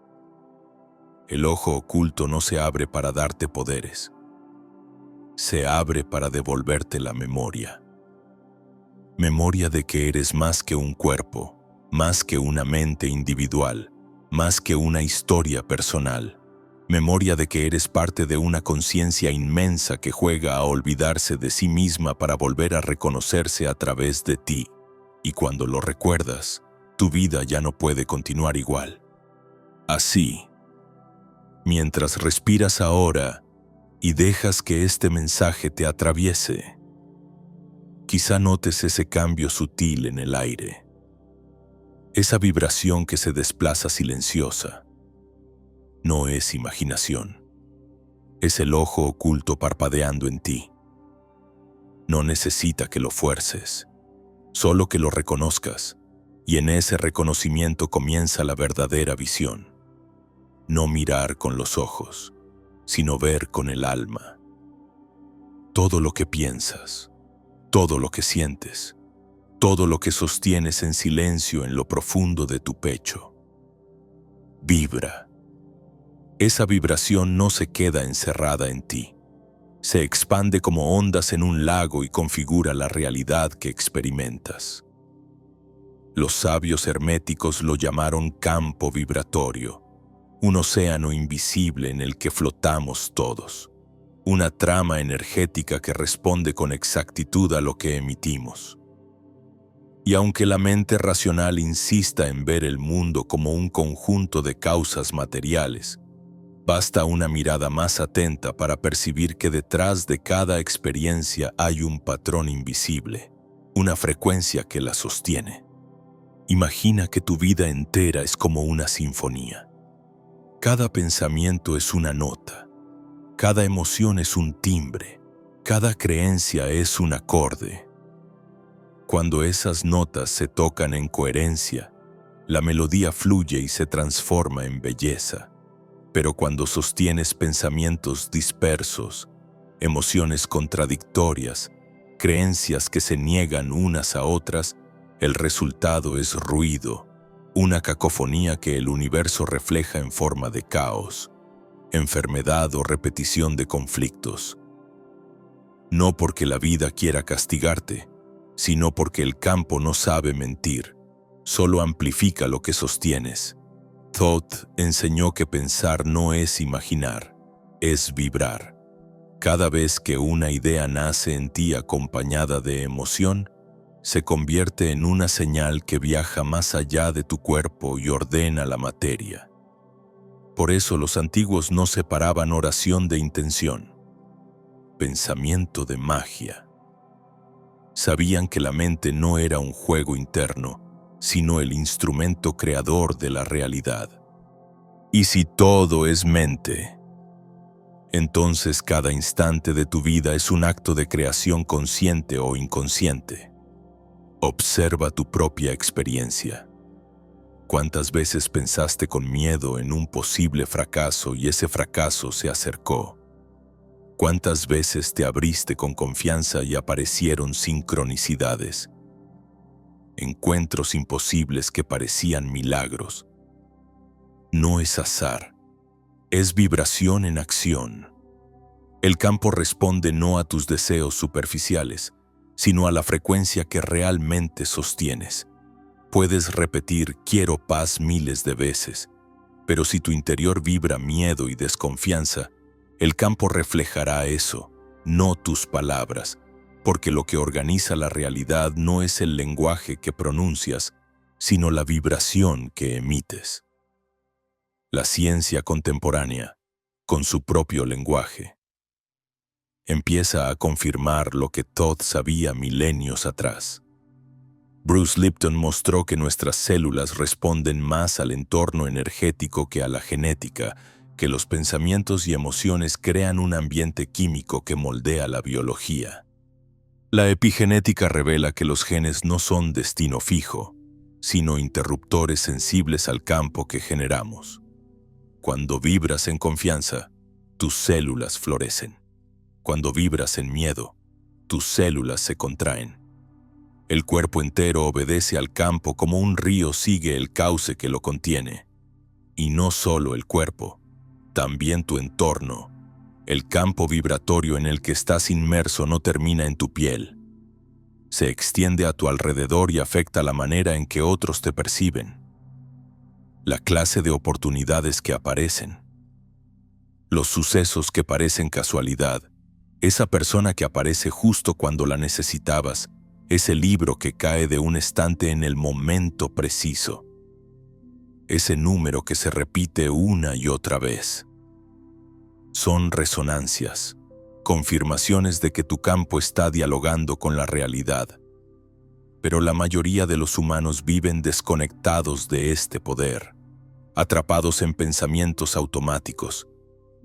El ojo oculto no se abre para darte poderes, se abre para devolverte la memoria. Memoria de que eres más que un cuerpo, más que una mente individual, más que una historia personal. Memoria de que eres parte de una conciencia inmensa que juega a olvidarse de sí misma para volver a reconocerse a través de ti. Y cuando lo recuerdas, tu vida ya no puede continuar igual. Así, mientras respiras ahora y dejas que este mensaje te atraviese, quizá notes ese cambio sutil en el aire, esa vibración que se desplaza silenciosa. No es imaginación, es el ojo oculto parpadeando en ti. No necesita que lo fuerces, solo que lo reconozcas, y en ese reconocimiento comienza la verdadera visión. No mirar con los ojos, sino ver con el alma. Todo lo que piensas, todo lo que sientes, todo lo que sostienes en silencio en lo profundo de tu pecho, vibra. Esa vibración no se queda encerrada en ti. Se expande como ondas en un lago y configura la realidad que experimentas. Los sabios herméticos lo llamaron campo vibratorio, un océano invisible en el que flotamos todos, una trama energética que responde con exactitud a lo que emitimos. Y aunque la mente racional insista en ver el mundo como un conjunto de causas materiales, basta una mirada más atenta para percibir que detrás de cada experiencia hay un patrón invisible, una frecuencia que la sostiene. Imagina que tu vida entera es como una sinfonía. Cada pensamiento es una nota, cada emoción es un timbre, cada creencia es un acorde. Cuando esas notas se tocan en coherencia, la melodía fluye y se transforma en belleza. Pero cuando sostienes pensamientos dispersos, emociones contradictorias, creencias que se niegan unas a otras, el resultado es ruido, una cacofonía que el universo refleja en forma de caos, enfermedad o repetición de conflictos. No porque la vida quiera castigarte, sino porque el campo no sabe mentir, solo amplifica lo que sostienes. Thoth enseñó que pensar no es imaginar, es vibrar. Cada vez que una idea nace en ti acompañada de emoción, se convierte en una señal que viaja más allá de tu cuerpo y ordena la materia. Por eso los antiguos no separaban oración de intención, pensamiento de magia. Sabían que la mente no era un juego interno, sino el instrumento creador de la realidad. Y si todo es mente, entonces cada instante de tu vida es un acto de creación consciente o inconsciente. Observa tu propia experiencia. ¿Cuántas veces pensaste con miedo en un posible fracaso y ese fracaso se acercó? ¿Cuántas veces te abriste con confianza y aparecieron sincronicidades? Encuentros imposibles que parecían milagros. No es azar, es vibración en acción. El campo responde no a tus deseos superficiales, sino a la frecuencia que realmente sostienes. Puedes repetir "quiero paz" miles de veces, pero si tu interior vibra miedo y desconfianza, el campo reflejará eso, no tus palabras, porque lo que organiza la realidad no es el lenguaje que pronuncias, sino la vibración que emites. La ciencia contemporánea, con su propio lenguaje, empieza a confirmar lo que Thoth sabía milenios atrás. Bruce Lipton mostró que nuestras células responden más al entorno energético que a la genética, que los pensamientos y emociones crean un ambiente químico que moldea la biología. La epigenética revela que los genes no son destino fijo, sino interruptores sensibles al campo que generamos. Cuando vibras en confianza, tus células florecen. Cuando vibras en miedo, tus células se contraen. El cuerpo entero obedece al campo como un río sigue el cauce que lo contiene. Y no solo el cuerpo, también tu entorno. El campo vibratorio en el que estás inmerso no termina en tu piel. Se extiende a tu alrededor y afecta la manera en que otros te perciben. La clase de oportunidades que aparecen. Los sucesos que parecen casualidad. Esa persona que aparece justo cuando la necesitabas. Ese libro que cae de un estante en el momento preciso. Ese número que se repite una y otra vez. Son resonancias, confirmaciones de que tu campo está dialogando con la realidad. Pero la mayoría de los humanos viven desconectados de este poder, atrapados en pensamientos automáticos,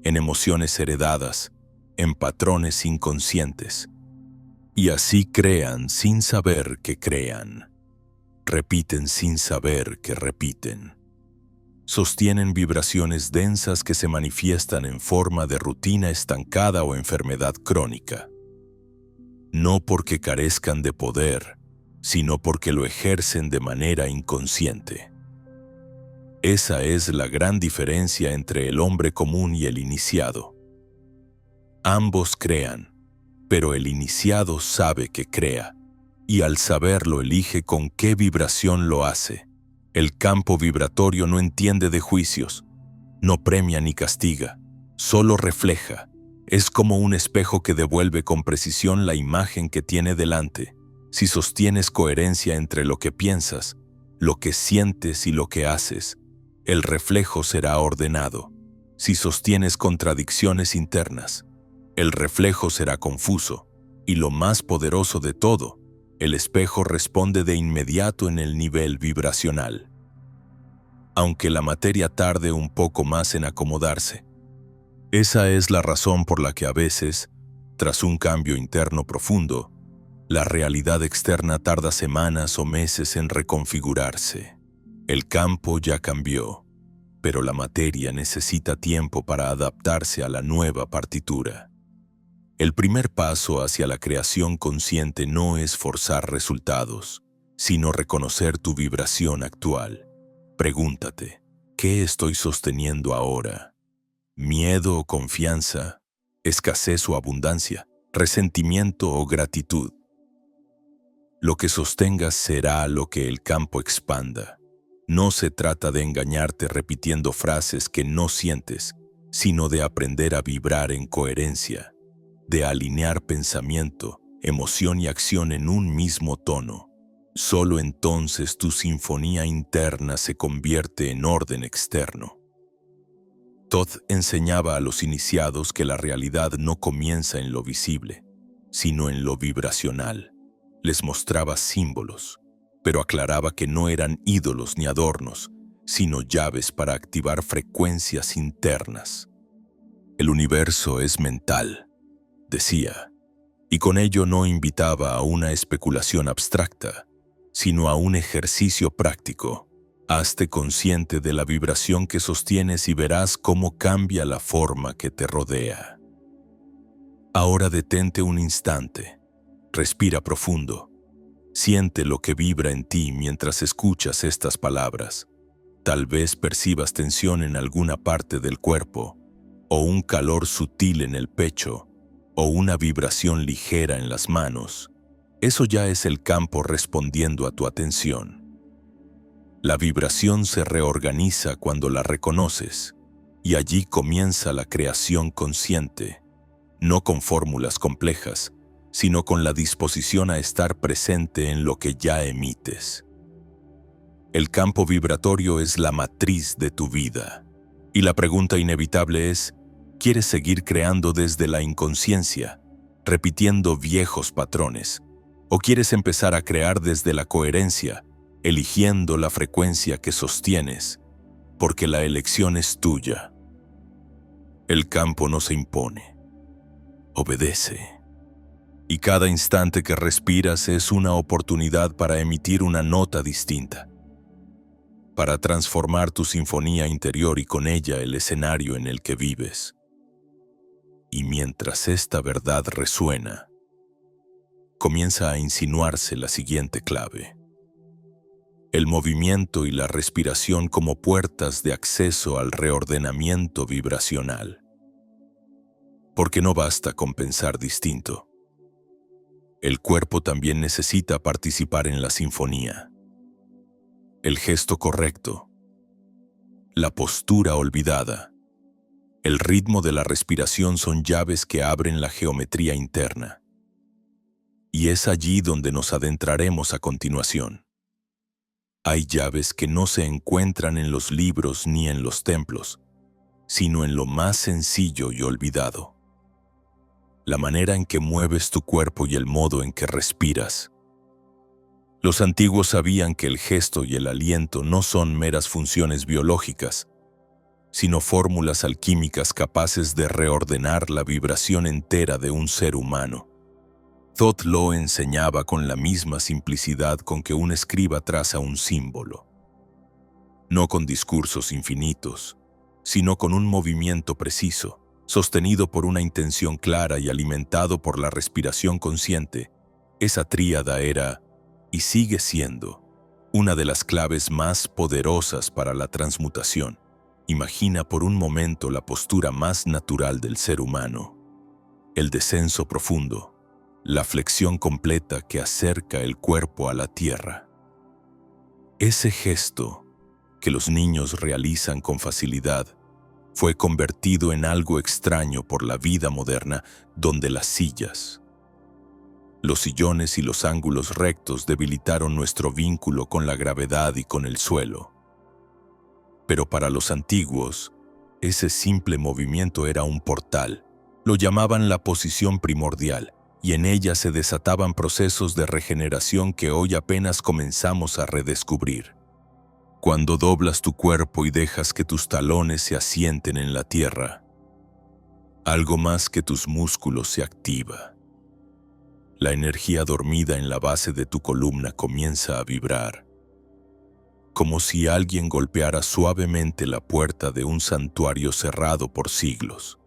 en emociones heredadas, en patrones inconscientes. Y así crean sin saber que crean. Repiten sin saber que repiten. Sostienen vibraciones densas que se manifiestan en forma de rutina estancada o enfermedad crónica. No porque carezcan de poder, sino porque lo ejercen de manera inconsciente. Esa es la gran diferencia entre el hombre común y el iniciado. Ambos crean, pero el iniciado sabe que crea, y al saberlo elige con qué vibración lo hace. El campo vibratorio no entiende de juicios, no premia ni castiga, solo refleja. Es como un espejo que devuelve con precisión la imagen que tiene delante. Si sostienes coherencia entre lo que piensas, lo que sientes y lo que haces, el reflejo será ordenado. Si sostienes contradicciones internas, el reflejo será confuso. Y lo más poderoso de todo, el espejo responde de inmediato en el nivel vibracional. Aunque la materia tarde un poco más en acomodarse. Esa es la razón por la que a veces, tras un cambio interno profundo, la realidad externa tarda semanas o meses en reconfigurarse. El campo ya cambió, pero la materia necesita tiempo para adaptarse a la nueva partitura. El primer paso hacia la creación consciente no es forzar resultados, sino reconocer tu vibración actual. Pregúntate, ¿qué estoy sosteniendo ahora? ¿Miedo o confianza? ¿Escasez o abundancia? ¿Resentimiento o gratitud? Lo que sostengas será lo que el campo expanda. No se trata de engañarte repitiendo frases que no sientes, sino de aprender a vibrar en coherencia. De alinear pensamiento, emoción y acción en un mismo tono. Solo entonces tu sinfonía interna se convierte en orden externo. Todd enseñaba a los iniciados que la realidad no comienza en lo visible, sino en lo vibracional. Les mostraba símbolos, pero aclaraba que no eran ídolos ni adornos, sino llaves para activar frecuencias internas. El universo es mental, decía, y con ello no invitaba a una especulación abstracta, sino a un ejercicio práctico. Hazte consciente de la vibración que sostienes y verás cómo cambia la forma que te rodea. Ahora detente un instante, respira profundo, siente lo que vibra en ti mientras escuchas estas palabras. Tal vez percibas tensión en alguna parte del cuerpo, o un calor sutil en el pecho, o una vibración ligera en las manos. Eso ya es el campo respondiendo a tu atención. La vibración se reorganiza cuando la reconoces, y allí comienza la creación consciente, no con fórmulas complejas, sino con la disposición a estar presente en lo que ya emites. El campo vibratorio es la matriz de tu vida, y la pregunta inevitable es, ¿quieres seguir creando desde la inconsciencia, repitiendo viejos patrones? ¿O quieres empezar a crear desde la coherencia, eligiendo la frecuencia que sostienes? Porque la elección es tuya. El campo no se impone, obedece. Y cada instante que respiras es una oportunidad para emitir una nota distinta, para transformar tu sinfonía interior y con ella el escenario en el que vives. Y mientras esta verdad resuena, comienza a insinuarse la siguiente clave: el movimiento y la respiración como puertas de acceso al reordenamiento vibracional. Porque no basta con pensar distinto. El cuerpo también necesita participar en la sinfonía. El gesto correcto, la postura olvidada, el ritmo de la respiración son llaves que abren la geometría interna. Y es allí donde nos adentraremos a continuación. Hay llaves que no se encuentran en los libros ni en los templos, sino en lo más sencillo y olvidado. La manera en que mueves tu cuerpo y el modo en que respiras. Los antiguos sabían que el gesto y el aliento no son meras funciones biológicas, sino fórmulas alquímicas capaces de reordenar la vibración entera de un ser humano. Thoth lo enseñaba con la misma simplicidad con que un escriba traza un símbolo. No con discursos infinitos, sino con un movimiento preciso, sostenido por una intención clara y alimentado por la respiración consciente. Esa tríada era, y sigue siendo, una de las claves más poderosas para la transmutación. Imagina por un momento la postura más natural del ser humano, el descenso profundo, la flexión completa que acerca el cuerpo a la tierra. Ese gesto, que los niños realizan con facilidad, fue convertido en algo extraño por la vida moderna, donde las sillas, los sillones y los ángulos rectos debilitaron nuestro vínculo con la gravedad y con el suelo. Pero para los antiguos, ese simple movimiento era un portal. Lo llamaban la posición primordial, y en ella se desataban procesos de regeneración que hoy apenas comenzamos a redescubrir. Cuando doblas tu cuerpo y dejas que tus talones se asienten en la tierra, algo más que tus músculos se activa. La energía dormida en la base de tu columna comienza a vibrar, como si alguien golpeara suavemente la puerta de un santuario cerrado por siglos.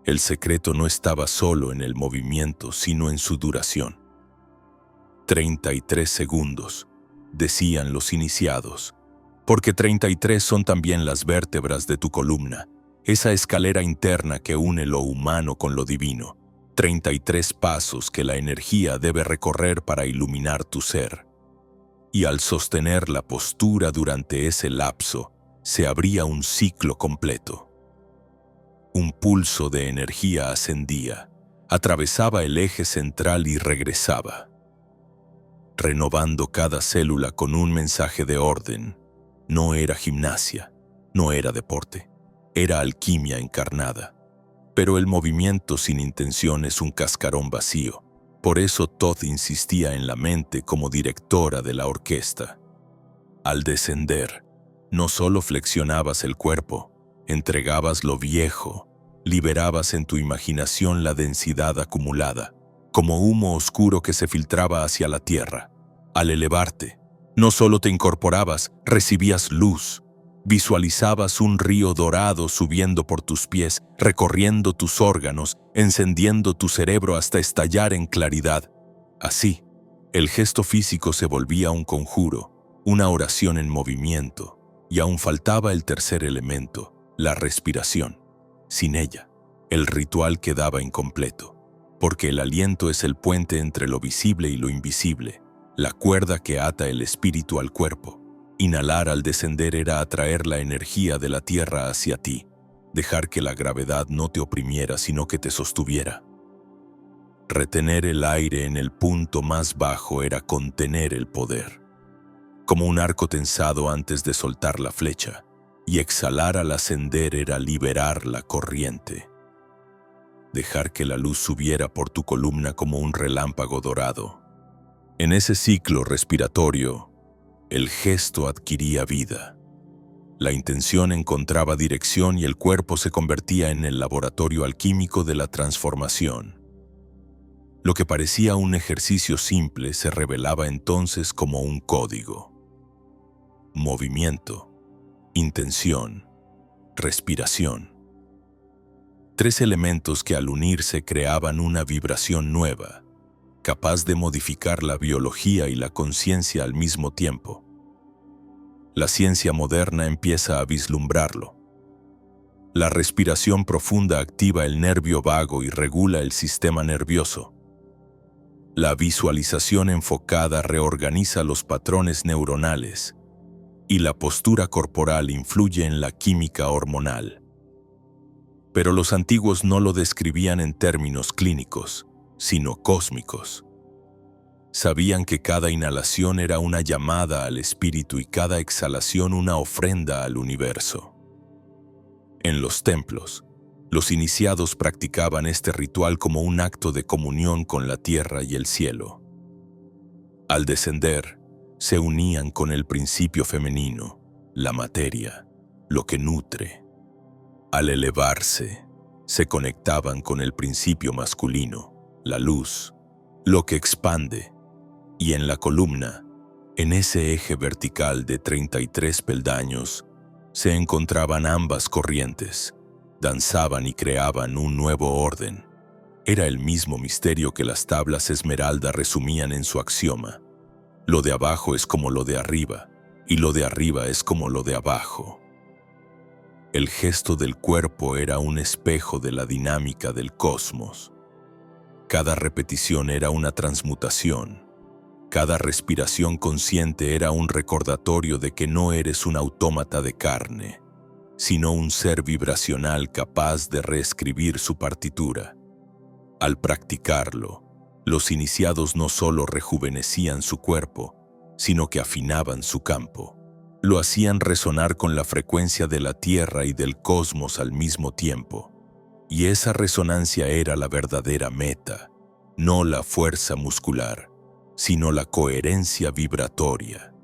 El secreto no estaba solo en el movimiento, sino en su duración. 33 segundos, decían los iniciados, porque 33 son también las vértebras de tu columna, esa escalera interna que une lo humano con lo divino, 33 pasos que la energía debe recorrer para iluminar tu ser. Y al sostener la postura durante ese lapso, se abría un ciclo completo. Un pulso de energía ascendía, atravesaba el eje central y regresaba, renovando cada célula con un mensaje de orden. No era gimnasia, no era deporte, era alquimia encarnada. Pero el movimiento sin intención es un cascarón vacío. Por eso Thoth insistía en la mente como directora de la orquesta. Al descender, no solo flexionabas el cuerpo, entregabas lo viejo, liberabas en tu imaginación la densidad acumulada, como humo oscuro que se filtraba hacia la tierra. Al elevarte, no solo te incorporabas, recibías luz. Visualizabas un río dorado subiendo por tus pies, recorriendo tus órganos, encendiendo tu cerebro hasta estallar en claridad. Así, el gesto físico se volvía un conjuro, una oración en movimiento, y aún faltaba el tercer elemento, la respiración. Sin ella, el ritual quedaba incompleto, porque el aliento es el puente entre lo visible y lo invisible, la cuerda que ata el espíritu al cuerpo. Inhalar al descender era atraer la energía de la tierra hacia ti, dejar que la gravedad no te oprimiera sino que te sostuviera. Retener el aire en el punto más bajo era contener el poder, como un arco tensado antes de soltar la flecha, y exhalar al ascender era liberar la corriente. Dejar que la luz subiera por tu columna como un relámpago dorado. En ese ciclo respiratorio, el gesto adquiría vida. La intención encontraba dirección y el cuerpo se convertía en el laboratorio alquímico de la transformación. Lo que parecía un ejercicio simple se revelaba entonces como un código. Movimiento, intención, respiración. Tres elementos que al unirse creaban una vibración nueva, capaz de modificar la biología y la conciencia al mismo tiempo. La ciencia moderna empieza a vislumbrarlo. La respiración profunda activa el nervio vago y regula el sistema nervioso. La visualización enfocada reorganiza los patrones neuronales y la postura corporal influye en la química hormonal. Pero los antiguos no lo describían en términos clínicos, sino cósmicos. Sabían que cada inhalación era una llamada al espíritu y cada exhalación una ofrenda al universo. En los templos, los iniciados practicaban este ritual como un acto de comunión con la tierra y el cielo. Al descender, se unían con el principio femenino, la materia, lo que nutre. Al elevarse, se conectaban con el principio masculino, la luz, lo que expande. Y en la columna, en ese eje vertical de 33 peldaños, se encontraban ambas corrientes, danzaban y creaban un nuevo orden. Era el mismo misterio que las tablas esmeralda resumían en su axioma. Lo de abajo es como lo de arriba, y lo de arriba es como lo de abajo. El gesto del cuerpo era un espejo de la dinámica del cosmos. Cada repetición era una transmutación. Cada respiración consciente era un recordatorio de que no eres un autómata de carne, sino un ser vibracional capaz de reescribir su partitura. Al practicarlo, los iniciados no solo rejuvenecían su cuerpo, sino que afinaban su campo. Lo hacían resonar con la frecuencia de la Tierra y del cosmos al mismo tiempo. Y esa resonancia era la verdadera meta, no la fuerza muscular, sino la coherencia vibratoria.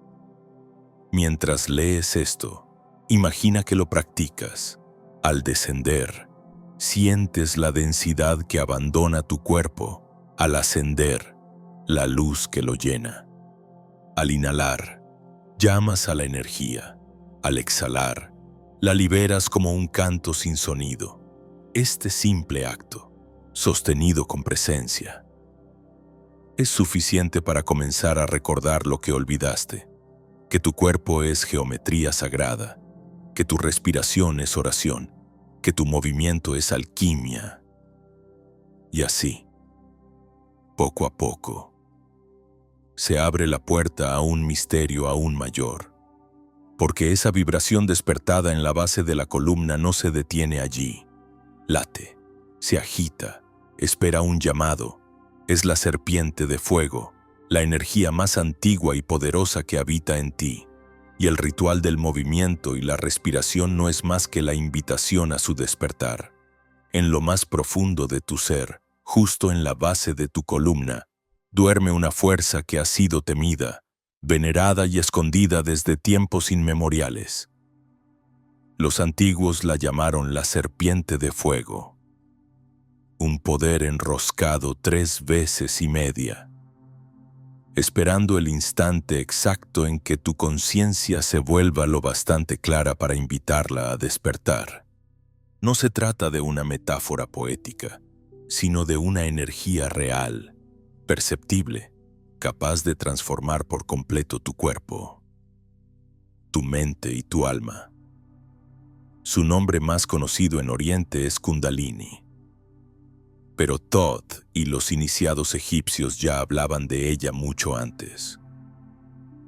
Mientras lees esto, imagina que lo practicas. Al descender, sientes la densidad que abandona tu cuerpo. Al ascender, la luz que lo llena. Al inhalar, llamas a la energía. Al exhalar, la liberas como un canto sin sonido. Este simple acto, sostenido con presencia, es suficiente para comenzar a recordar lo que olvidaste, que tu cuerpo es geometría sagrada, que tu respiración es oración, que tu movimiento es alquimia. Y así, poco a poco, se abre la puerta a un misterio aún mayor, porque esa vibración despertada en la base de la columna no se detiene allí, late, se agita, espera un llamado. Es la serpiente de fuego, la energía más antigua y poderosa que habita en ti, y el ritual del movimiento y la respiración no es más que la invitación a su despertar. En lo más profundo de tu ser, justo en la base de tu columna, duerme una fuerza que ha sido temida, venerada y escondida desde tiempos inmemoriales. Los antiguos la llamaron la serpiente de fuego. Un poder enroscado 3 veces y media, esperando el instante exacto en que tu conciencia se vuelva lo bastante clara para invitarla a despertar. No se trata de una metáfora poética, sino de una energía real, perceptible, capaz de transformar por completo tu cuerpo, tu mente y tu alma. Su nombre más conocido en Oriente es Kundalini. Pero Thoth y los iniciados egipcios ya hablaban de ella mucho antes,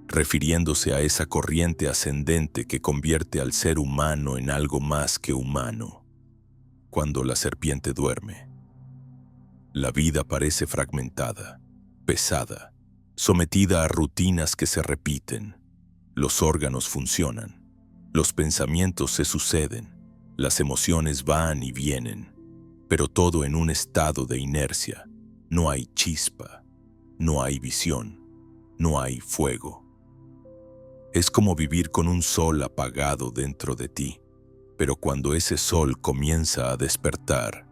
refiriéndose a esa corriente ascendente que convierte al ser humano en algo más que humano. Cuando la serpiente duerme, la vida parece fragmentada, pesada, sometida a rutinas que se repiten. Los órganos funcionan, los pensamientos se suceden, las emociones van y vienen, pero todo en un estado de inercia. No hay chispa, no hay visión, no hay fuego. Es como vivir con un sol apagado dentro de ti, pero cuando ese sol comienza a despertar,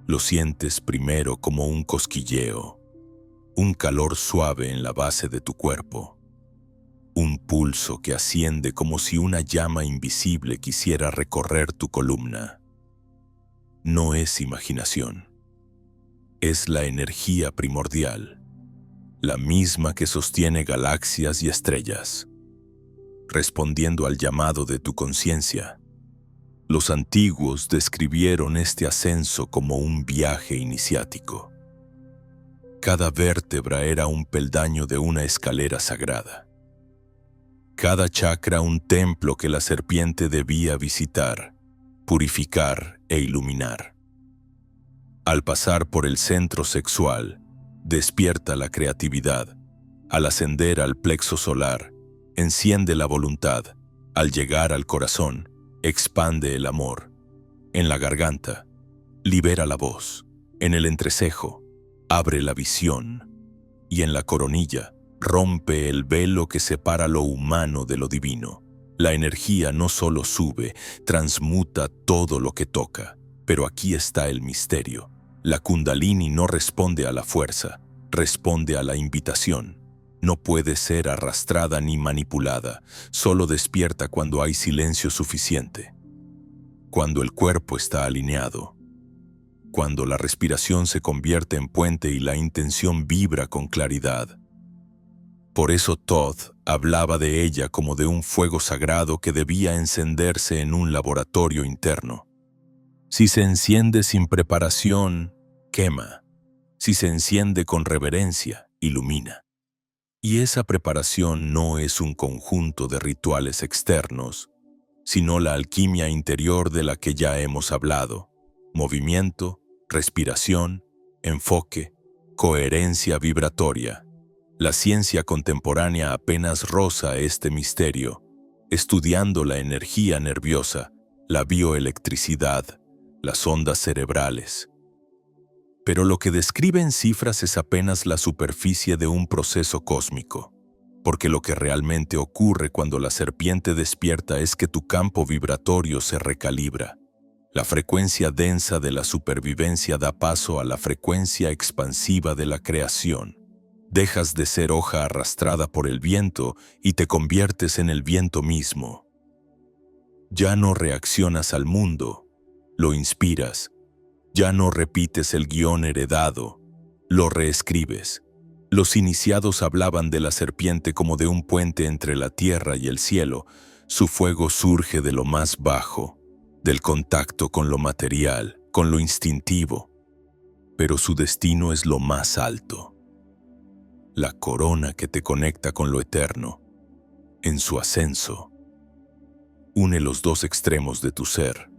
lo sientes primero como un cosquilleo, un calor suave en la base de tu cuerpo, un pulso que asciende como si una llama invisible quisiera recorrer tu columna. no es imaginación. Es la energía primordial, la misma que sostiene galaxias y estrellas. Respondiendo al llamado de tu conciencia, los antiguos describieron este ascenso como un viaje iniciático. Cada vértebra era un peldaño de una escalera sagrada. Cada chakra un templo que la serpiente debía visitar, purificar e iluminar. Al pasar por el centro sexual, despierta la creatividad. Al ascender al plexo solar, enciende la voluntad. Al llegar al corazón, expande el amor. En la garganta, libera la voz. En el entrecejo, abre la visión. Y en la coronilla, rompe el velo que separa lo humano de lo divino. La energía no solo sube, transmuta todo lo que toca. Pero aquí está el misterio. La Kundalini no responde a la fuerza, responde a la invitación. No puede ser arrastrada ni manipulada, solo despierta cuando hay silencio suficiente. Cuando el cuerpo está alineado. Cuando la respiración se convierte en puente y la intención vibra con claridad. Por eso Thoth hablaba de ella como de un fuego sagrado que debía encenderse en un laboratorio interno. Si se enciende sin preparación, quema. Si se enciende con reverencia, ilumina. Y esa preparación no es un conjunto de rituales externos, sino la alquimia interior de la que ya hemos hablado. Movimiento, respiración, enfoque, coherencia vibratoria. La ciencia contemporánea apenas roza este misterio, estudiando la energía nerviosa, la bioelectricidad, las ondas cerebrales. Pero lo que describe en cifras es apenas la superficie de un proceso cósmico, porque lo que realmente ocurre cuando la serpiente despierta es que tu campo vibratorio se recalibra. La frecuencia densa de la supervivencia da paso a la frecuencia expansiva de la creación. Dejas de ser hoja arrastrada por el viento y te conviertes en el viento mismo. Ya no reaccionas al mundo, lo inspiras. Ya no repites el guión heredado, lo reescribes. Los iniciados hablaban de la serpiente como de un puente entre la tierra y el cielo. Su fuego surge de lo más bajo, del contacto con lo material, con lo instintivo. Pero su destino es lo más alto. La corona que te conecta con lo eterno. En su ascenso, une los dos extremos de tu ser,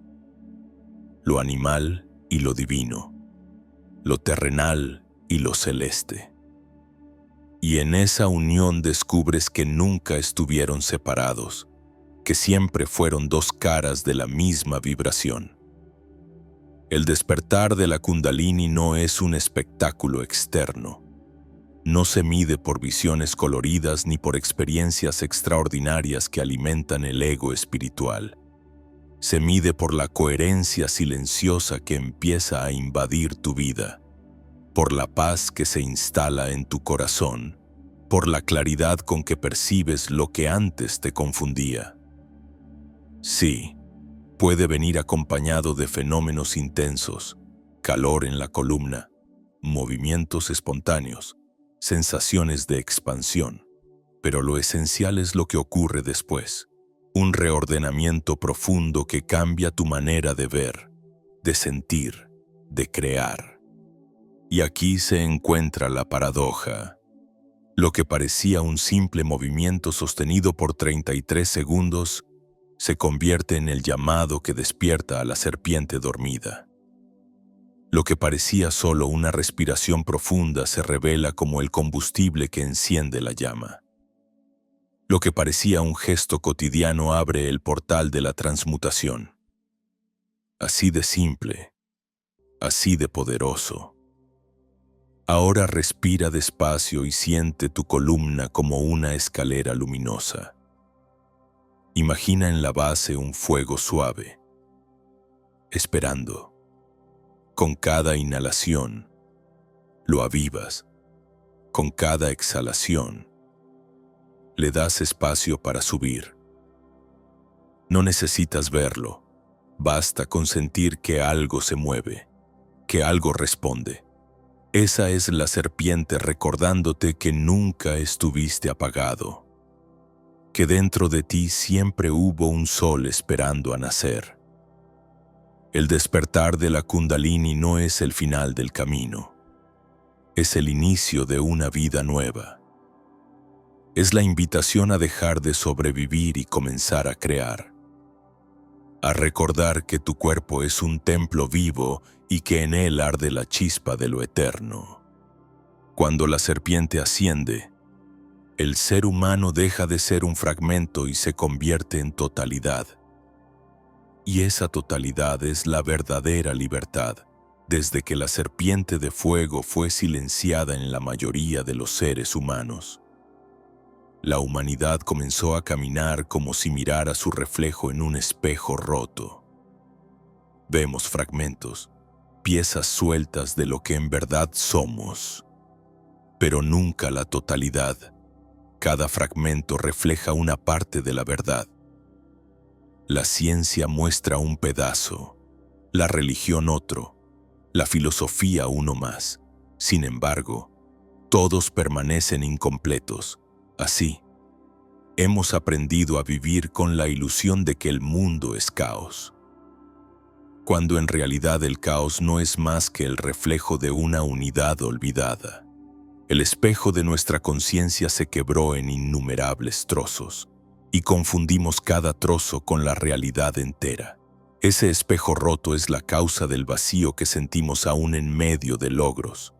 lo animal y lo divino, lo terrenal y lo celeste. Y en esa unión descubres que nunca estuvieron separados, que siempre fueron dos caras de la misma vibración. El despertar de la Kundalini no es un espectáculo externo. No se mide por visiones coloridas ni por experiencias extraordinarias que alimentan el ego espiritual. Se mide por la coherencia silenciosa que empieza a invadir tu vida, por la paz que se instala en tu corazón, por la claridad con que percibes lo que antes te confundía. Sí, puede venir acompañado de fenómenos intensos, calor en la columna, movimientos espontáneos, sensaciones de expansión, pero lo esencial es lo que ocurre después. Un reordenamiento profundo que cambia tu manera de ver, de sentir, de crear. Y aquí se encuentra la paradoja. Lo que parecía un simple movimiento sostenido por 33 segundos se convierte en el llamado que despierta a la serpiente dormida. Lo que parecía solo una respiración profunda se revela como el combustible que enciende la llama. Lo que parecía un gesto cotidiano abre el portal de la transmutación. Así de simple, así de poderoso. Ahora respira despacio y siente tu columna como una escalera luminosa. Imagina en la base un fuego suave, esperando. Con cada inhalación, lo avivas. Con cada exhalación, le das espacio para subir. No necesitas verlo, Basta con sentir que algo se mueve, que algo responde. Esa es la serpiente recordándote que nunca estuviste apagado, que dentro de ti siempre hubo un sol esperando a nacer. El despertar de la Kundalini no es el final del camino, es el inicio de una vida nueva. Es la invitación a dejar de sobrevivir y comenzar a crear. A recordar que tu cuerpo es un templo vivo y que en él arde la chispa de lo eterno. Cuando la serpiente asciende, el ser humano deja de ser un fragmento y se convierte en totalidad. Y esa totalidad es la verdadera libertad, desde que la serpiente de fuego fue silenciada en la mayoría de los seres humanos. La humanidad comenzó a caminar como si mirara su reflejo en un espejo roto. Vemos fragmentos, piezas sueltas de lo que en verdad somos, pero nunca la totalidad. Cada fragmento refleja una parte de la verdad. La ciencia muestra un pedazo, la religión otro, la filosofía uno más. Sin embargo, todos permanecen incompletos. Así, hemos aprendido a vivir con la ilusión de que el mundo es caos, cuando en realidad el caos no es más que el reflejo de una unidad olvidada. El espejo de nuestra conciencia se quebró en innumerables trozos, y confundimos cada trozo con la realidad entera. Ese espejo roto es la causa del vacío que sentimos aún en medio de logros,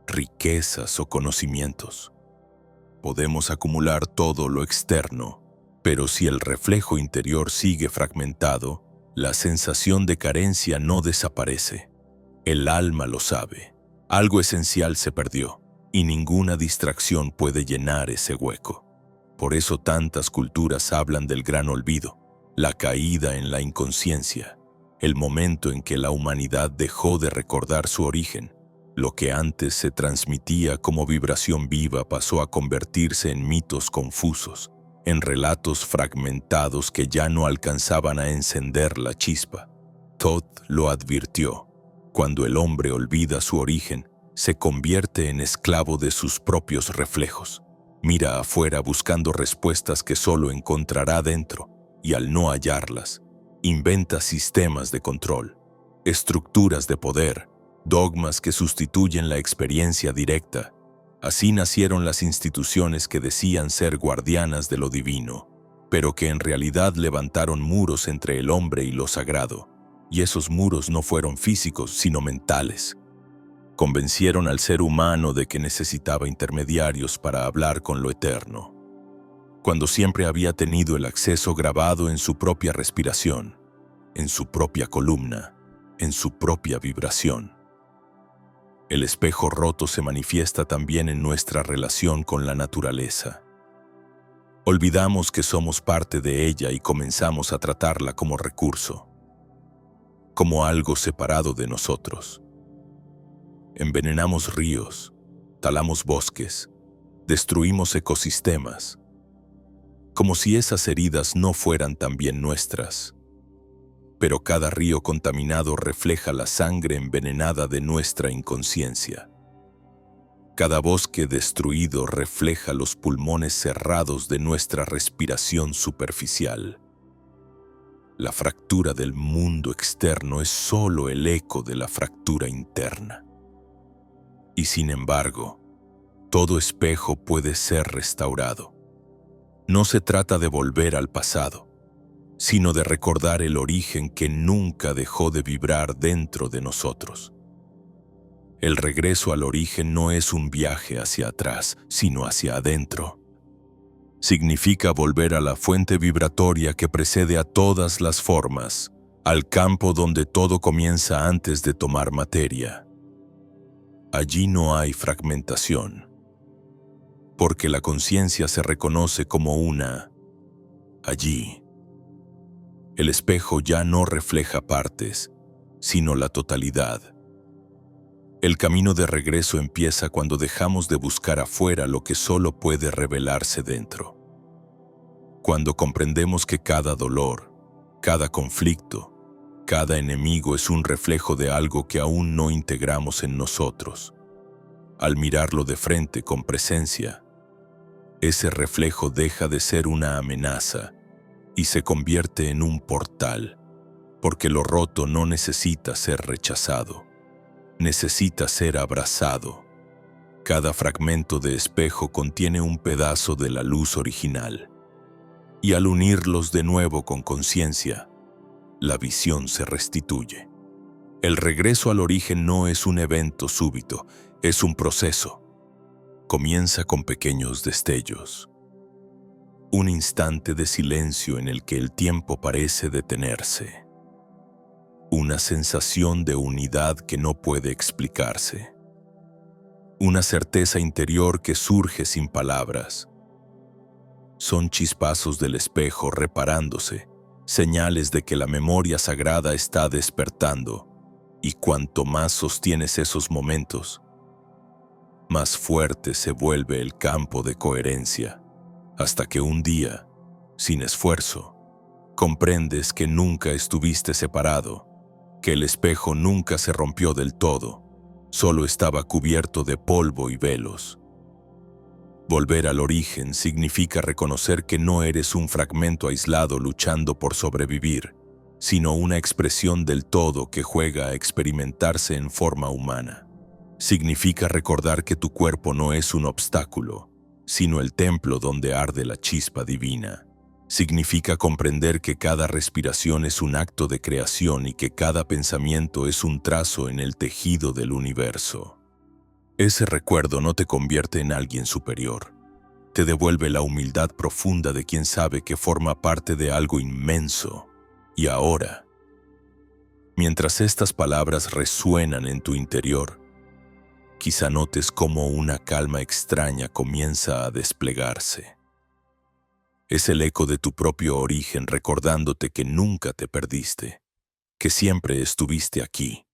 riquezas o conocimientos. Podemos acumular todo lo externo, pero si el reflejo interior sigue fragmentado, la sensación de carencia no desaparece. El alma lo sabe. Algo esencial se perdió, y ninguna distracción puede llenar ese hueco. Por eso tantas culturas hablan del gran olvido, la caída en la inconsciencia, el momento en que la humanidad dejó de recordar su origen. Lo que antes se transmitía como vibración viva pasó a convertirse en mitos confusos, en relatos fragmentados que ya no alcanzaban a encender la chispa. Todd lo advirtió: cuando el hombre olvida su origen, se convierte en esclavo de sus propios reflejos. Mira afuera buscando respuestas que solo encontrará dentro, y al no hallarlas, inventa sistemas de control, estructuras de poder, dogmas que sustituyen la experiencia directa. Así nacieron las instituciones que decían ser guardianas de lo divino, pero que en realidad levantaron muros entre el hombre y lo sagrado. Y esos muros no fueron físicos, sino mentales. Convencieron al ser humano de que necesitaba intermediarios para hablar con lo eterno, cuando siempre había tenido el acceso grabado en su propia respiración, en su propia columna, en su propia vibración. El espejo roto se manifiesta también en nuestra relación con la naturaleza. Olvidamos que somos parte de ella y comenzamos a tratarla como recurso, como algo separado de nosotros. Envenenamos ríos, talamos bosques, destruimos ecosistemas, como si esas heridas no fueran también nuestras. Pero cada río contaminado refleja la sangre envenenada de nuestra inconsciencia. Cada bosque destruido refleja los pulmones cerrados de nuestra respiración superficial. La fractura del mundo externo es solo el eco de la fractura interna. Y sin embargo, todo espejo puede ser restaurado. No se trata de volver al pasado, sino de recordar el origen que nunca dejó de vibrar dentro de nosotros. El regreso al origen no es un viaje hacia atrás, sino hacia adentro. Significa volver a la fuente vibratoria que precede a todas las formas, al campo donde todo comienza antes de tomar materia. Allí no hay fragmentación, porque la conciencia se reconoce como una. Allí, el espejo ya no refleja partes, sino la totalidad. El camino de regreso empieza cuando dejamos de buscar afuera lo que solo puede revelarse dentro. Cuando comprendemos que cada dolor, Cada conflicto, cada enemigo es un reflejo de algo que aún no integramos en nosotros. Al mirarlo de frente con presencia, ese reflejo deja de ser una amenaza y se convierte en un portal, porque lo roto no necesita ser rechazado, necesita ser abrazado. Cada fragmento de espejo contiene un pedazo de la luz original, y al unirlos de nuevo con conciencia, la visión se restituye. El regreso al origen no es un evento súbito, es un proceso. Comienza con pequeños destellos. Un instante de silencio en el que el tiempo parece detenerse. Una sensación de unidad que no puede explicarse. Una certeza interior que surge sin palabras. Son chispazos del espejo reparándose, señales de que la memoria sagrada está despertando, y cuanto más sostienes esos momentos, más fuerte se vuelve el campo de coherencia, hasta que un día, sin esfuerzo, comprendes que nunca estuviste separado, que el espejo nunca se rompió del todo, solo estaba cubierto de polvo y velos. Volver al origen significa reconocer que no eres un fragmento aislado luchando por sobrevivir, sino una expresión del todo que juega a experimentarse en forma humana. Significa recordar que tu cuerpo no es un obstáculo, sino el templo donde arde la chispa divina. Significa comprender que cada respiración es un acto de creación y que cada pensamiento es un trazo en el tejido del universo. Ese recuerdo no te convierte en alguien superior. Te devuelve la humildad profunda de quien sabe que forma parte de algo inmenso. Y ahora, mientras estas palabras resuenan en tu interior, quizá notes cómo una calma extraña comienza a desplegarse. Es el eco de tu propio origen recordándote que nunca te perdiste, que siempre estuviste aquí,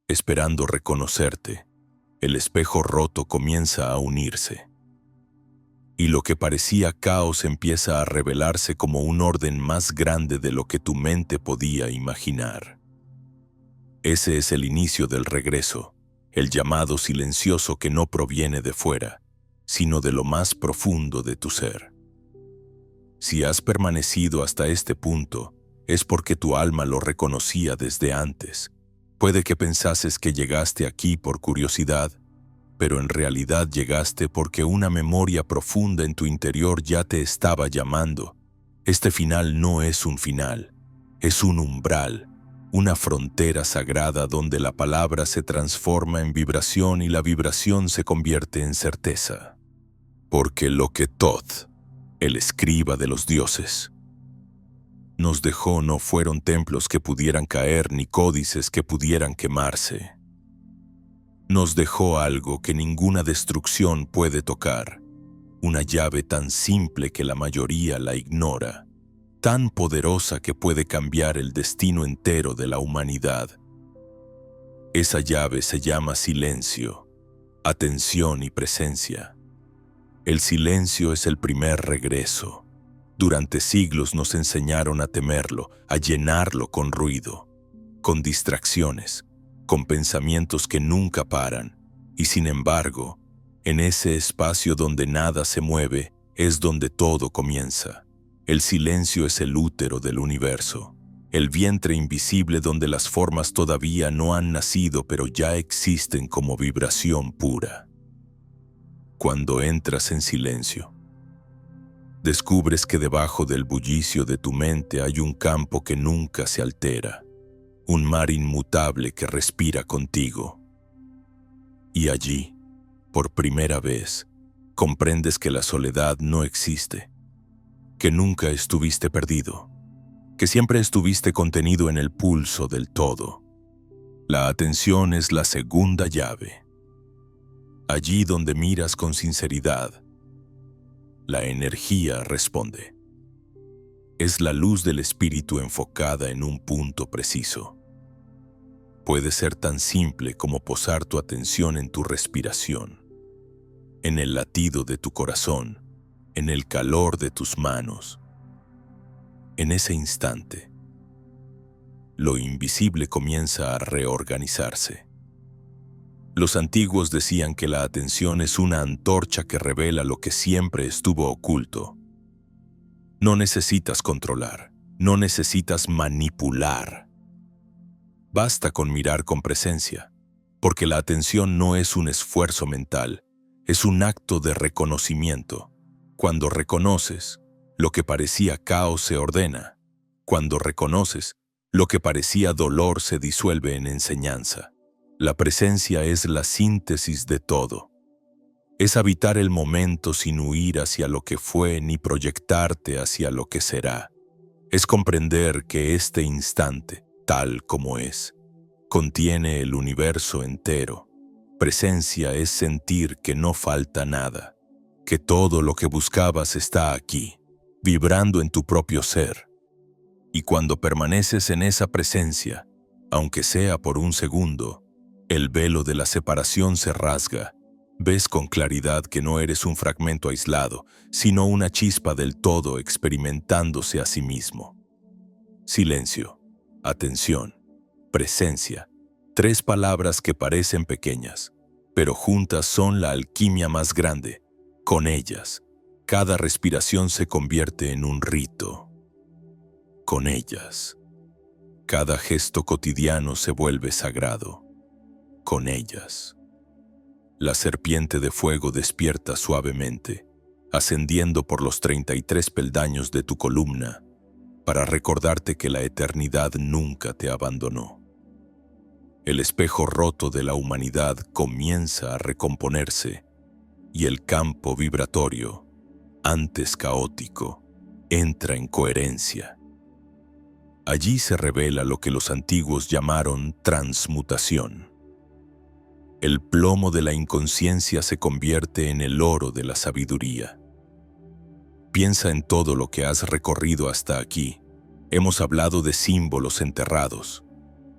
esperando reconocerte. El espejo roto comienza a unirse. Y lo que parecía caos empieza a revelarse como un orden más grande de lo que tu mente podía imaginar. Ese es el inicio del regreso, el llamado silencioso que no proviene de fuera, sino de lo más profundo de tu ser. Si has permanecido hasta este punto, es porque tu alma lo reconocía desde antes. Puede que pensases que llegaste aquí por curiosidad, pero en realidad llegaste porque una memoria profunda en tu interior ya te estaba llamando. Este final no es un final, es un umbral, una frontera sagrada donde la palabra se transforma en vibración y la vibración se convierte en certeza. Porque lo que Thoth, el escriba de los dioses, nos dejó no fueron templos que pudieran caer ni códices que pudieran quemarse. Nos dejó algo que ninguna destrucción puede tocar, una llave tan simple que la mayoría la ignora, tan poderosa que puede cambiar el destino entero de la humanidad. Esa llave se llama silencio, atención y presencia. El silencio es el primer regreso. Durante siglos nos enseñaron a temerlo, a llenarlo con ruido, con distracciones, con pensamientos que nunca paran. Y sin embargo, en ese espacio donde nada se mueve, es donde todo comienza. El silencio es el útero del universo, el vientre invisible donde las formas todavía no han nacido pero ya existen como vibración pura. Cuando entras en silencio, descubres que debajo del bullicio de tu mente hay un campo que nunca se altera, un mar inmutable que respira contigo. Y allí, por primera vez, comprendes que la soledad no existe, que nunca estuviste perdido, que siempre estuviste contenido en el pulso del todo. La atención es la segunda llave. Allí donde miras con sinceridad, la energía responde. Es la luz del espíritu enfocada en un punto preciso. Puede ser tan simple como posar tu atención en tu respiración, en el latido de tu corazón, en el calor de tus manos. En ese instante, lo invisible comienza a reorganizarse. Los antiguos decían que la atención es una antorcha que revela lo que siempre estuvo oculto. No necesitas controlar, no necesitas manipular. Basta con mirar con presencia, porque la atención no es un esfuerzo mental, es un acto de reconocimiento. Cuando reconoces, lo que parecía caos se ordena. Cuando reconoces, lo que parecía dolor se disuelve en enseñanza. La presencia es la síntesis de todo. Es habitar el momento sin huir hacia lo que fue ni proyectarte hacia lo que será. Es comprender que este instante, tal como es, contiene el universo entero. Presencia es sentir que no falta nada, que todo lo que buscabas está aquí, vibrando en tu propio ser. Y cuando permaneces en esa presencia, aunque sea por un segundo, el velo de la separación se rasga. Ves con claridad que no eres un fragmento aislado, sino una chispa del todo experimentándose a sí mismo. Silencio, atención, presencia. 3 palabras que parecen pequeñas, pero juntas son la alquimia más grande. Con ellas, cada respiración se convierte en un rito. Con ellas, cada gesto cotidiano se vuelve sagrado. Con ellas, la serpiente de fuego despierta suavemente, ascendiendo por los 33 peldaños de tu columna, para recordarte que la eternidad nunca te abandonó. El espejo roto de la humanidad comienza a recomponerse y el campo vibratorio, antes caótico, entra en coherencia. Allí se revela lo que los antiguos llamaron transmutación. El plomo de la inconsciencia se convierte en el oro de la sabiduría. Piensa en todo lo que has recorrido hasta aquí. Hemos hablado de símbolos enterrados,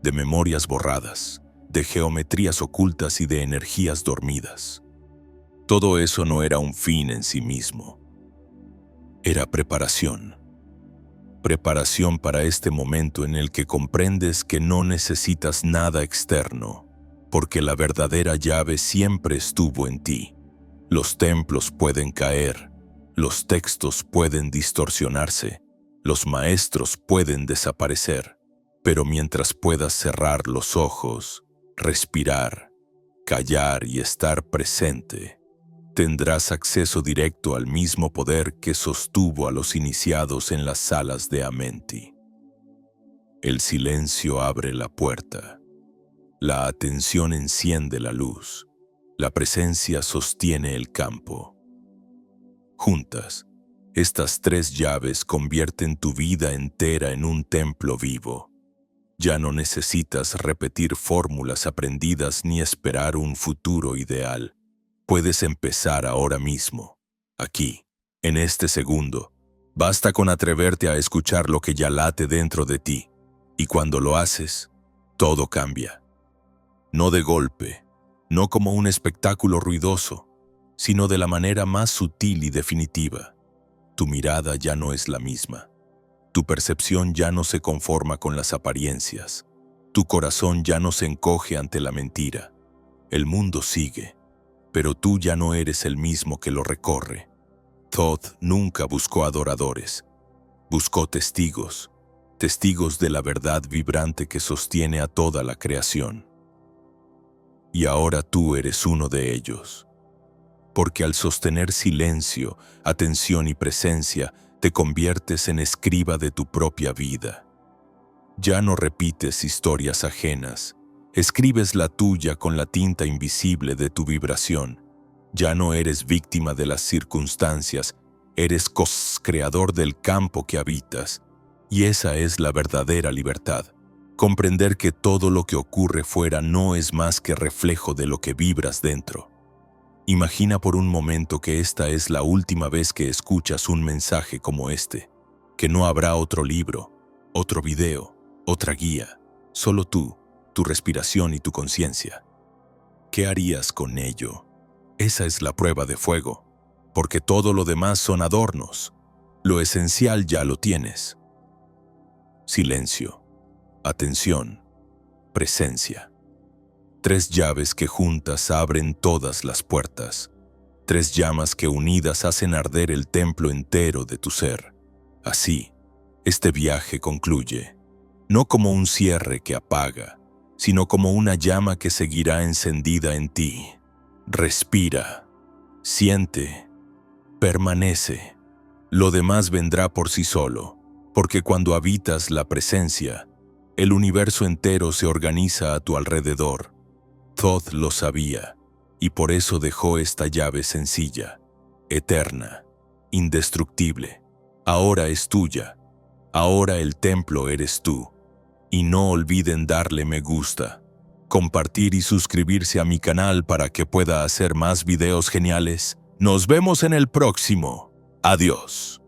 de memorias borradas, de geometrías ocultas y de energías dormidas. Todo eso no era un fin en sí mismo. Era preparación. Preparación para este momento en el que comprendes que no necesitas nada externo, porque la verdadera llave siempre estuvo en ti. Los templos pueden caer, los textos pueden distorsionarse, los maestros pueden desaparecer, pero mientras puedas cerrar los ojos, respirar, callar y estar presente, tendrás acceso directo al mismo poder que sostuvo a los iniciados en las salas de Amenti. El silencio abre la puerta. La atención enciende la luz. La presencia sostiene el campo. Juntas, estas 3 llaves convierten tu vida entera en un templo vivo. Ya no necesitas repetir fórmulas aprendidas ni esperar un futuro ideal. Puedes empezar ahora mismo, aquí, en este segundo. Basta con atreverte a escuchar lo que ya late dentro de ti, y cuando lo haces, todo cambia. No de golpe, no como un espectáculo ruidoso, sino de la manera más sutil y definitiva. Tu mirada ya no es la misma. Tu percepción ya no se conforma con las apariencias. Tu corazón ya no se encoge ante la mentira. El mundo sigue, pero tú ya no eres el mismo que lo recorre. Thoth nunca buscó adoradores. Buscó testigos, testigos de la verdad vibrante que sostiene a toda la creación. Y ahora tú eres uno de ellos. Porque al sostener silencio, atención y presencia, te conviertes en escriba de tu propia vida. Ya no repites historias ajenas, escribes la tuya con la tinta invisible de tu vibración. Ya no eres víctima de las circunstancias, eres co-creador del campo que habitas. Y esa es la verdadera libertad. Comprender que todo lo que ocurre fuera no es más que reflejo de lo que vibras dentro. Imagina por un momento que esta es la última vez que escuchas un mensaje como este, que no habrá otro libro, otro video, otra guía, solo tú, tu respiración y tu conciencia. ¿Qué harías con ello? Esa es la prueba de fuego, porque todo lo demás son adornos. Lo esencial ya lo tienes. Silencio. Atención, presencia. 3 llaves que juntas abren todas las puertas. 3 llamas que unidas hacen arder el templo entero de tu ser. Así, este viaje concluye, no como un cierre que apaga, sino como una llama que seguirá encendida en ti. Respira, siente, permanece. Lo demás vendrá por sí solo, porque cuando habitas la presencia, el universo entero se organiza a tu alrededor. Thoth lo sabía, y por eso dejó esta llave sencilla, eterna, indestructible. Ahora es tuya, ahora el templo eres tú. Y no olviden darle me gusta, compartir y suscribirse a mi canal para que pueda hacer más videos geniales. Nos vemos en el próximo. Adiós.